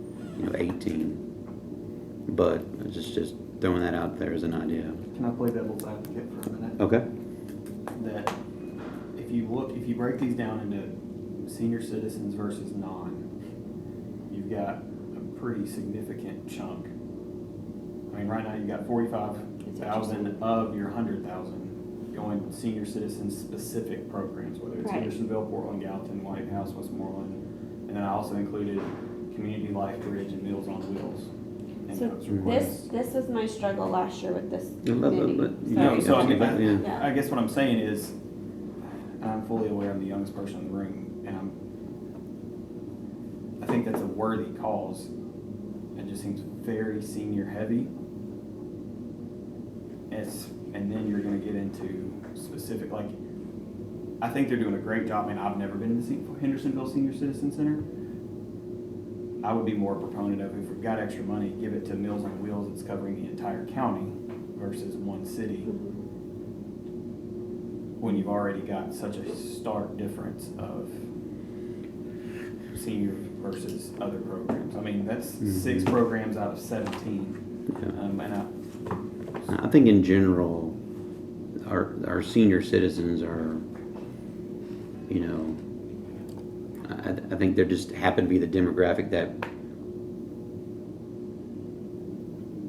Speaker 2: 18. But just throwing that out there as an idea.
Speaker 3: Can I play devil's advocate for a minute?
Speaker 2: Okay.
Speaker 3: That if you break these down into senior citizens versus non, you've got a pretty significant chunk. I mean, right now you've got 45,000 of your 100,000 going to senior citizens specific programs, whether it's
Speaker 5: Right.
Speaker 3: Hendersonville, Portland, Gallatin, White House, Westmoreland, and then I also included Community Life Bridge and Meals on Wheels. in
Speaker 5: So
Speaker 3: those requests.
Speaker 5: this was my struggle last year with this
Speaker 2: Yeah,
Speaker 5: committee.
Speaker 3: No, so I mean,
Speaker 2: Yeah.
Speaker 3: I guess what I'm saying is, I'm fully aware I'm the youngest person in the room, and I think that's a worthy cause. It just seems very senior heavy. And then you're gonna get into specific, like, I think they're doing a great job. I mean, I've never been to the Hendersonville Senior Citizen Center. I would be more a proponent of, if we've got extra money, give it to Meals on Wheels that's covering the entire county versus one city, when you've already got such a stark difference of senior versus other programs. I mean, that's 6 programs out of 17.
Speaker 2: Yeah.
Speaker 3: And
Speaker 2: I think in general, our senior citizens are, I think they just happen to be the demographic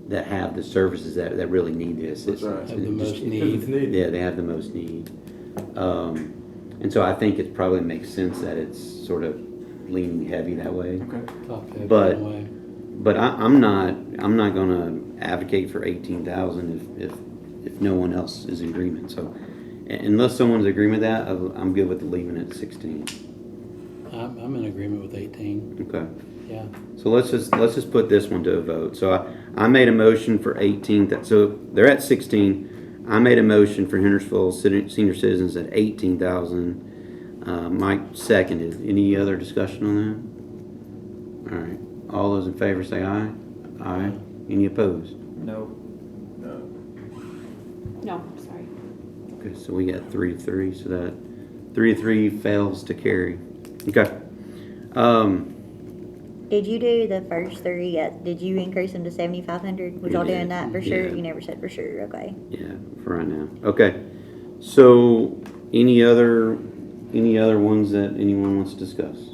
Speaker 2: that have the services that really need this.
Speaker 8: That's right.
Speaker 6: Have the most
Speaker 8: Because it's
Speaker 6: need.
Speaker 2: Yeah, they have the most need. And so I think it probably makes sense that it's sort of leaning heavy that way.
Speaker 6: Top heavy
Speaker 2: But-
Speaker 6: in a way.
Speaker 2: But I'm not gonna advocate for 18,000 if no one else is in agreement. So unless someone's in agreement with that, I'm good with leaving it at 16.
Speaker 6: I'm in agreement with 18,
Speaker 2: Okay.
Speaker 6: yeah.
Speaker 2: So let's just put this one to a vote. So I made a motion for 18. So they're at 16. I made a motion for Hendersonville senior citizens at 18,000. Mike seconded. Any other discussion on that? All right. All those in favor say aye. Aye. Any opposed?
Speaker 7: No.
Speaker 5: No, sorry.
Speaker 2: Okay, so we got 3-3. So that 3-3 fails to carry. Okay.
Speaker 12: Did you do the first three? Did you increase them to 7,500? Was y'all
Speaker 2: Yeah,
Speaker 12: doing that for sure?
Speaker 2: yeah.
Speaker 12: You never said for sure. Okay.
Speaker 2: Yeah, for right now. Okay. So any other ones that anyone wants to discuss?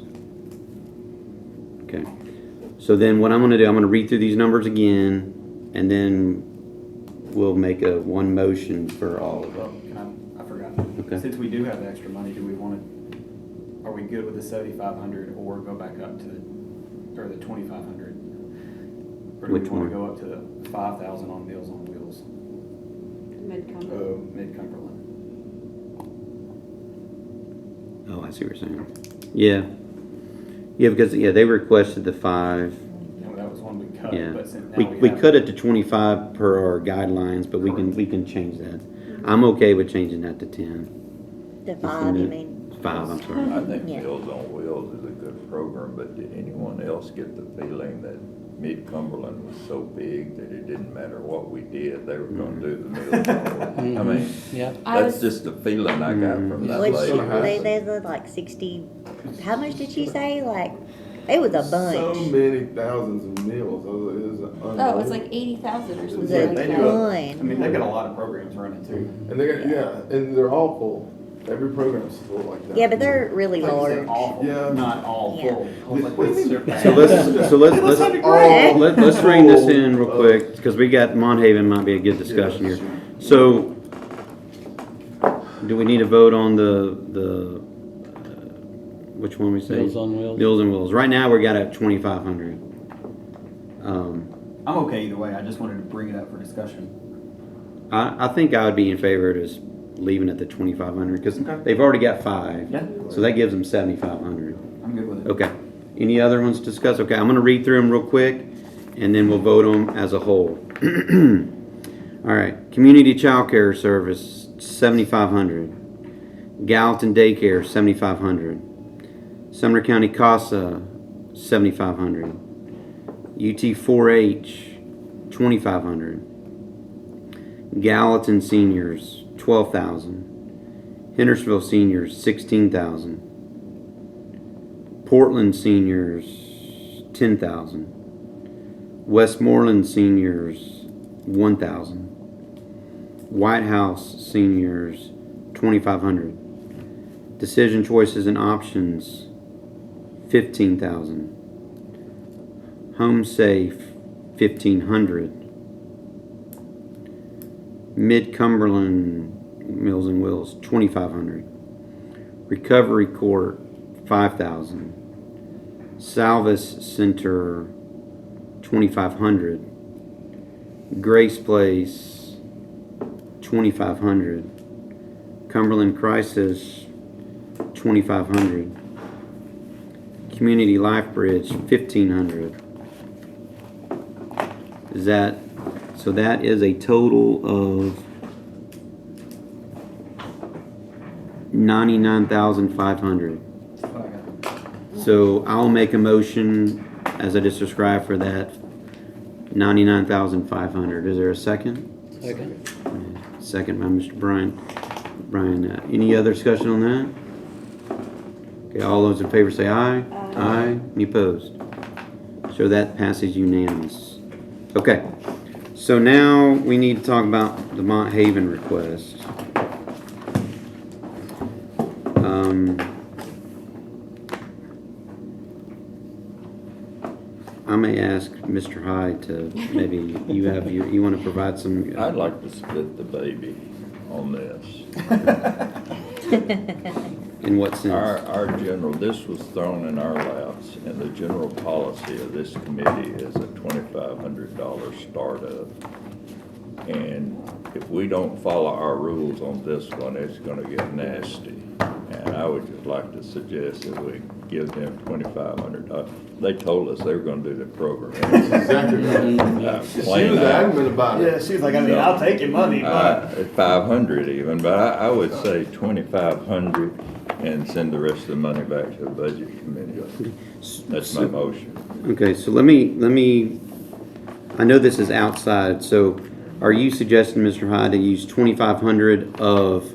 Speaker 2: Okay. So then what I'm going to do, I'm going to read through these numbers again, and then we'll make one motion for all of them.
Speaker 3: Well, I forgot.
Speaker 2: Okay.
Speaker 3: Since we do have the extra money, are we good with the 7,500 or go back up to the 2,500? Or do
Speaker 2: Which
Speaker 3: we want
Speaker 2: one?
Speaker 3: to go up to the 5,000 on Meals on Wheels,
Speaker 5: Mid-Cumberland.
Speaker 3: mid-Cumberland?
Speaker 2: Oh, I see what you're saying. Yeah. Yeah, because they requested the 5.
Speaker 3: No, that was one we cut,
Speaker 2: Yeah.
Speaker 3: but since now
Speaker 2: We
Speaker 3: have-
Speaker 2: cut it to 25 per our guidelines, but we can change that. I'm okay with changing that to 10.
Speaker 12: The 5, you mean?
Speaker 2: 5, I'm sorry.
Speaker 9: I think
Speaker 12: Yeah.
Speaker 9: Meals on Wheels is a good program, but did anyone else get the feeling that Mid-Cumberland was so big that it didn't matter what we did, they were gonna do the Meals on Wheels? I mean,
Speaker 6: Yeah.
Speaker 9: that's just the feeling I got from that
Speaker 12: Which,
Speaker 9: lady.
Speaker 12: there's like 60, how much did she say? Like, it was a
Speaker 13: So
Speaker 12: bunch.
Speaker 13: many thousands of meals. It was
Speaker 5: Oh, it was like 80,000 or
Speaker 12: It
Speaker 5: something
Speaker 12: was
Speaker 3: Yeah,
Speaker 12: a
Speaker 5: like
Speaker 3: they
Speaker 5: that.
Speaker 3: do
Speaker 12: ton.
Speaker 3: I mean, they've got a lot of programs running too.
Speaker 13: And and they're all full. Every program's full like that.
Speaker 12: Yeah, but they're really
Speaker 3: Like you said,
Speaker 12: large.
Speaker 3: all full,
Speaker 13: Yeah.
Speaker 3: not all
Speaker 12: Yeah.
Speaker 3: full. I was like, what do you mean?
Speaker 2: So let's rein this in real quick, because we got Monthaven might be a good discussion here. So, do we need to vote on the which one we say?
Speaker 6: Meals on Wheels.
Speaker 2: Meals on Wheels. Right now we got it at 2,500.
Speaker 7: I'm okay either way. I just wanted to bring it up for discussion.
Speaker 2: I think I would be in favor of just leaving it at 2,500 because
Speaker 7: Okay.
Speaker 2: they've already got 5.
Speaker 7: Yeah.
Speaker 2: So that gives them 7,500.
Speaker 7: I'm good with it.
Speaker 2: Okay. Any other ones to discuss? Okay, I'm going to read through them real quick, and then we'll vote on them as a whole. All right. Community Child Care Service, 7,500. Gallatin Daycare, 7,500. Sumner County CASA, 7,500. UT4H, 2,500. Gallatin Seniors, 12,000. Hendersonville Seniors, 16,000. Portland Seniors, 10,000. Westmoreland Seniors, 1,000. White House Seniors, 2,500. Decision Choices and Options, 15,000. Home Safe, 1,500. Mid-Cumberland Meals and Wheels, 2,500. Recovery Court, 5,000. Salvis Center, 2,500. Grace Place, 2,500. Cumberland Crisis, 2,500. Community Life Bridge, 1,500. So that is a total of 99,500.
Speaker 3: That's what I got.
Speaker 2: So I'll make a motion as I just described for that 99,500. Is there a second?
Speaker 6: Second.
Speaker 2: Second by Mr. Brian. Any other discussion on that? Okay, all those in favor say aye. Aye. Any opposed? So that passes unanimous. Okay. So now we need to talk about the Mont Haven request. I may ask Mr. Hyde to maybe you want to provide some.
Speaker 9: I'd like to split the baby on this.
Speaker 2: In what sense?
Speaker 9: Our general, this was thrown in our laps, and the general policy of this committee is a $2,500 startup. And if we don't follow our rules on this one, it's gonna get nasty. And I would just like to suggest that we give them $2,500. They told us they were gonna do the program.
Speaker 13: Exactly right. She was adamant about it.
Speaker 7: Yeah, she was like, I mean, I'll take your money, but.
Speaker 9: 500 even, but I would say 2,500 and send the rest of the money back to the budget committee. That's my motion.
Speaker 2: Okay, so let me, I know this is outside, so are you suggesting, Mr. Hyde, to use 2,500 of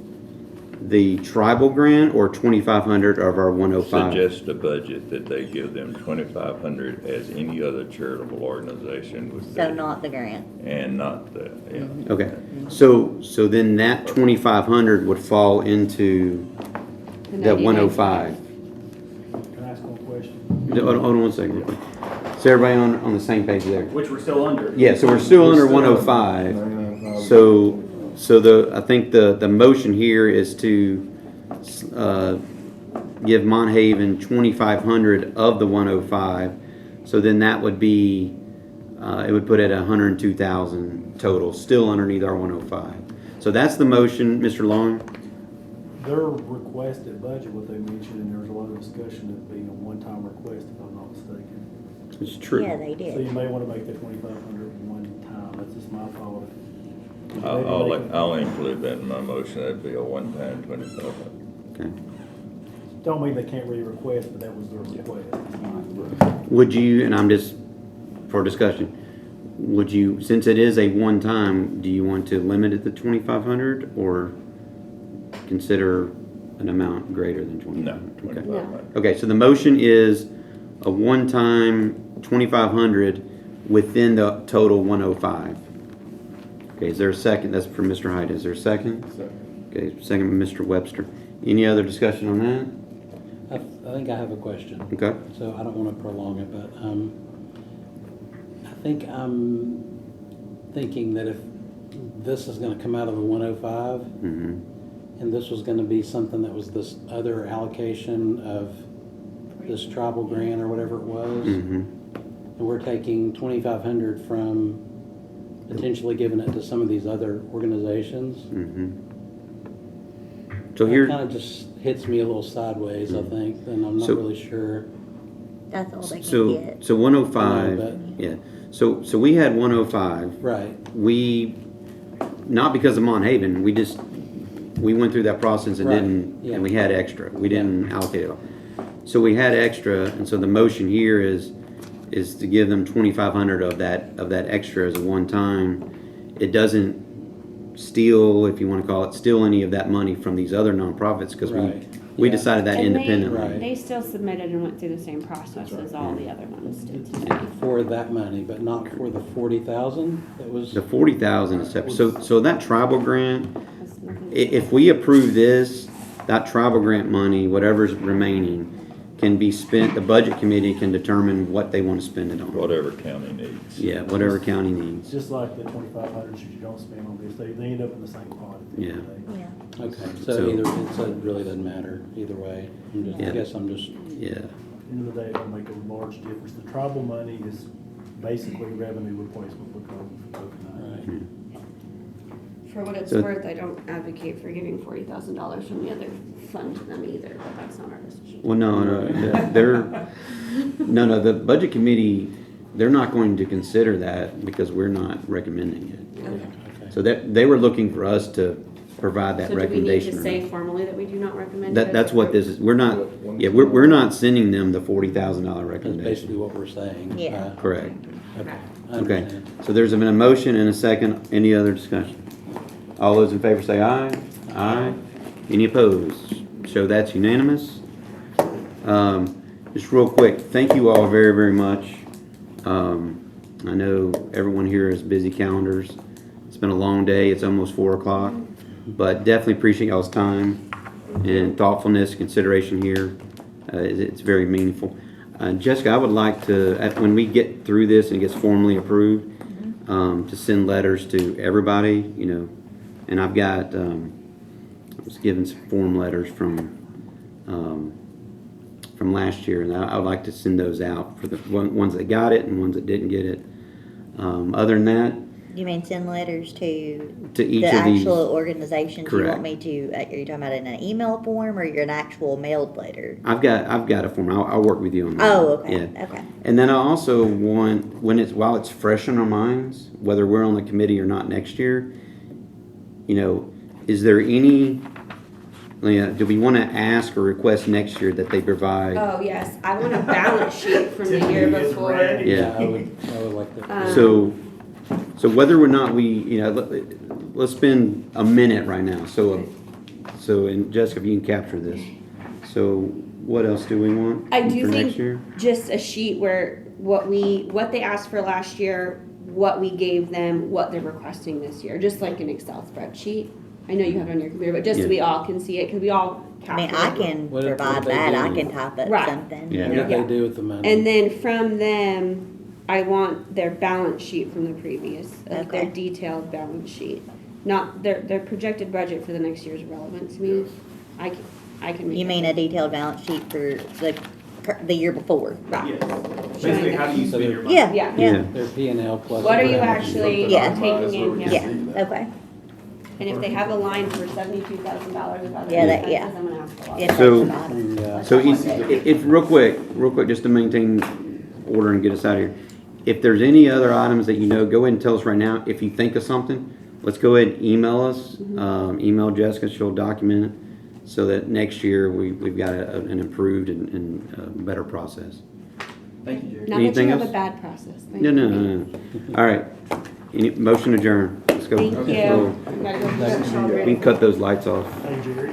Speaker 2: the tribal grant or 2,500 of our 105?
Speaker 9: Suggest a budget that they give them 2,500 as any other charitable organization would do.
Speaker 12: So not the grant.
Speaker 9: And not the, yeah.
Speaker 2: Okay, so then that 2,500 would fall into that 105.
Speaker 14: Can I ask one question?
Speaker 2: Hold on one second. real quick. So everybody on the same page there?
Speaker 7: Which we're still under.
Speaker 2: Yeah, so we're still under 105. So I think the motion here is to give Monthaven 2,500 of the 105. So then that would be, it would put it at 102,000 total, still underneath our 105. So that's the motion, Mr. Long.
Speaker 14: Their requested budget, what they mentioned, and there was a lot of discussion of being a one-time request, if I'm not mistaken.
Speaker 2: It's true.
Speaker 12: Yeah, they
Speaker 14: So
Speaker 12: did.
Speaker 14: you may want to make the 2,500 one time. That's just my thought.
Speaker 9: I'll include that in my motion. That'd be a one-time 2,500.
Speaker 2: Okay.
Speaker 14: Don't mean they can't re-request, but that was their request.
Speaker 2: Would you, and I'm just for discussion, would you, since it is a one-time, do you want to limit it to 2,500 or consider an amount greater than 2,500?
Speaker 9: No, 2,500.
Speaker 2: Okay, so the motion is a one-time 2,500 within the total 105. Okay, is there a second? That's for Mr. Hyde. Is there a second? Okay, second by Mr. Webster. Any other discussion on that?
Speaker 6: I think I have a question.
Speaker 2: Okay.
Speaker 6: So I don't want to prolong it, but I think I'm thinking that if this is going to come out of the 105,
Speaker 2: Mm-hmm.
Speaker 6: and this was going to be something that was this other allocation of this tribal grant or whatever it was,
Speaker 2: Mm-hmm.
Speaker 6: and we're taking 2,500 from potentially giving it to some of these other organizations.
Speaker 2: Mm-hmm. So
Speaker 6: It
Speaker 2: here,
Speaker 6: kind of just hits me a little sideways, I think, and I'm not
Speaker 2: So-
Speaker 6: really sure.
Speaker 12: That's all they can
Speaker 2: so
Speaker 12: get.
Speaker 2: 105.
Speaker 6: No,
Speaker 2: Yeah. So we had 105.
Speaker 6: Right.
Speaker 2: We, not because of Monthaven, we went through that process and
Speaker 6: Right,
Speaker 2: didn't,
Speaker 6: yeah.
Speaker 2: and we had extra. We didn't allocate it all. So we had extra, and so the motion here is to give them 2,500 of that extra as a one-time. It doesn't steal, if you want to call it, steal any of that money from these other nonprofits, because
Speaker 6: Right,
Speaker 2: we
Speaker 6: yeah.
Speaker 2: decided that
Speaker 5: And
Speaker 2: independently.
Speaker 6: Right.
Speaker 5: They still submitted and went through the same process as all the other ones did today.
Speaker 6: For that money, but not for the 40,000 that was.
Speaker 2: The 40,000 is separate. So that tribal grant,
Speaker 5: That's nothing.
Speaker 2: if we approve this, that tribal grant money, whatever's remaining, can be spent, the budget committee can determine what they want to spend it on.
Speaker 9: Whatever county needs.
Speaker 2: Yeah, whatever county
Speaker 14: It's
Speaker 2: needs.
Speaker 14: just like the 2,500 should you don't spend on this, they end up in the same pot at the end of the day.
Speaker 12: Yeah.
Speaker 6: Okay,
Speaker 2: So-
Speaker 6: so either, it really doesn't matter either way.
Speaker 2: Yeah.
Speaker 6: I guess I'm just,
Speaker 2: Yeah.
Speaker 14: At the end of the day, it'll make a large difference. The tribal money is basically revenue replacement for COVID-19.
Speaker 6: right.
Speaker 5: For what it's
Speaker 2: So-
Speaker 5: worth, I don't advocate for giving $40,000 from the other fund to them either, but that's not our decision.
Speaker 2: Well, no, the budget committee, they're not going to consider that because we're not recommending it.
Speaker 5: Okay.
Speaker 6: Okay.
Speaker 2: So they were looking for us to provide that
Speaker 5: So do we need
Speaker 2: recommendation.
Speaker 5: to
Speaker 2: or
Speaker 5: say
Speaker 2: not.
Speaker 5: formally that we do not recommend it?
Speaker 2: That's what this is. We're not, yeah, we're not sending them the $40,000
Speaker 6: That's
Speaker 2: recommendation.
Speaker 6: basically what we're saying.
Speaker 12: Yeah.
Speaker 2: Correct.
Speaker 6: Okay. I
Speaker 2: Okay,
Speaker 6: understand.
Speaker 2: so there's been a motion and a second. Any other discussion? All those in favor say aye. Aye. Any opposed? So that's unanimous. Just real quick, thank you all very, very much. I know everyone here has busy calendars. It's been a long day. It's almost 4 o'clock, but definitely appreciate y'all's time and thoughtfulness, consideration here. It's very meaningful. Jessica, I would like to, when we get through this and it gets formally approved, to send letters to everybody, and I've got was given some form letters from last year, and I would like to send those out for the ones that got it and ones that didn't get it. Other than that,
Speaker 12: You mean send letters to
Speaker 2: to each
Speaker 12: the
Speaker 2: of these.
Speaker 12: actual organizations? You
Speaker 2: Correct.
Speaker 12: want me to, are you talking about in an email form or an actual mailed letter?
Speaker 2: I've got a form. I'll work with you on that.
Speaker 12: Oh, okay,
Speaker 2: Yeah.
Speaker 12: okay.
Speaker 2: And then I also want, while it's fresh in our minds, whether we're on the committee or not next year, is there any, do we want to ask or request next year that they provide?
Speaker 5: Oh, yes, I want a balance sheet from the year
Speaker 14: Tiffany is
Speaker 5: before.
Speaker 14: ready.
Speaker 2: Yeah.
Speaker 6: I would like that.
Speaker 2: So whether or not we, let's spend a minute right now. So and Jessica, if you can capture this. So what else do we want
Speaker 5: I do
Speaker 2: for
Speaker 5: think
Speaker 2: next year?
Speaker 5: just a sheet where what they asked for last year, what we gave them, what they're requesting this year, just like an Excel spreadsheet. I know you have it on your computer, but just so we all can see it, because we all
Speaker 12: I mean,
Speaker 5: calculate.
Speaker 12: I can
Speaker 6: What do
Speaker 12: provide
Speaker 6: they
Speaker 12: that, I
Speaker 6: do?
Speaker 12: can type up
Speaker 5: Right.
Speaker 12: something.
Speaker 2: Yeah.
Speaker 6: What do they do with the money?
Speaker 5: And then from them, I want their balance sheet from the previous, like their
Speaker 12: Okay.
Speaker 5: detailed balance sheet. Not, their projected budget for the next year is relevant to me. I can make
Speaker 12: You
Speaker 5: that
Speaker 12: mean a detailed balance sheet for the year before?
Speaker 5: Right.
Speaker 7: Yes. Basically, how do you spend your money?
Speaker 12: Yeah,
Speaker 5: Yeah.
Speaker 12: yeah,
Speaker 6: Their P and L plus.
Speaker 5: What are you
Speaker 6: balance sheet.
Speaker 5: actually
Speaker 12: Yeah.
Speaker 5: taking in here?
Speaker 12: yeah, okay.
Speaker 5: And if they have a line for $72,000 of other
Speaker 12: Yeah,
Speaker 5: expenses,
Speaker 12: yeah.
Speaker 5: I'm gonna ask a lot.
Speaker 12: If
Speaker 2: So-
Speaker 12: they provide it.
Speaker 6: Yeah.
Speaker 2: So it's real quick, just to maintain order and get us out of here. If there's any other items that go ahead and tell us right now. If you think of something, let's go ahead and email us. Email Jessica, she'll document it, so that next year we've got an improved and better process.
Speaker 7: Thank you, Jerry.
Speaker 5: Not that
Speaker 2: Anything
Speaker 5: you have
Speaker 2: else?
Speaker 5: a bad process. Thank
Speaker 2: No.
Speaker 5: you.
Speaker 2: All right. Motion adjourned. Let's go.
Speaker 5: Thank you.
Speaker 2: Go.
Speaker 5: Gotta go.
Speaker 2: We can cut those lights off.
Speaker 14: Hey, Jerry.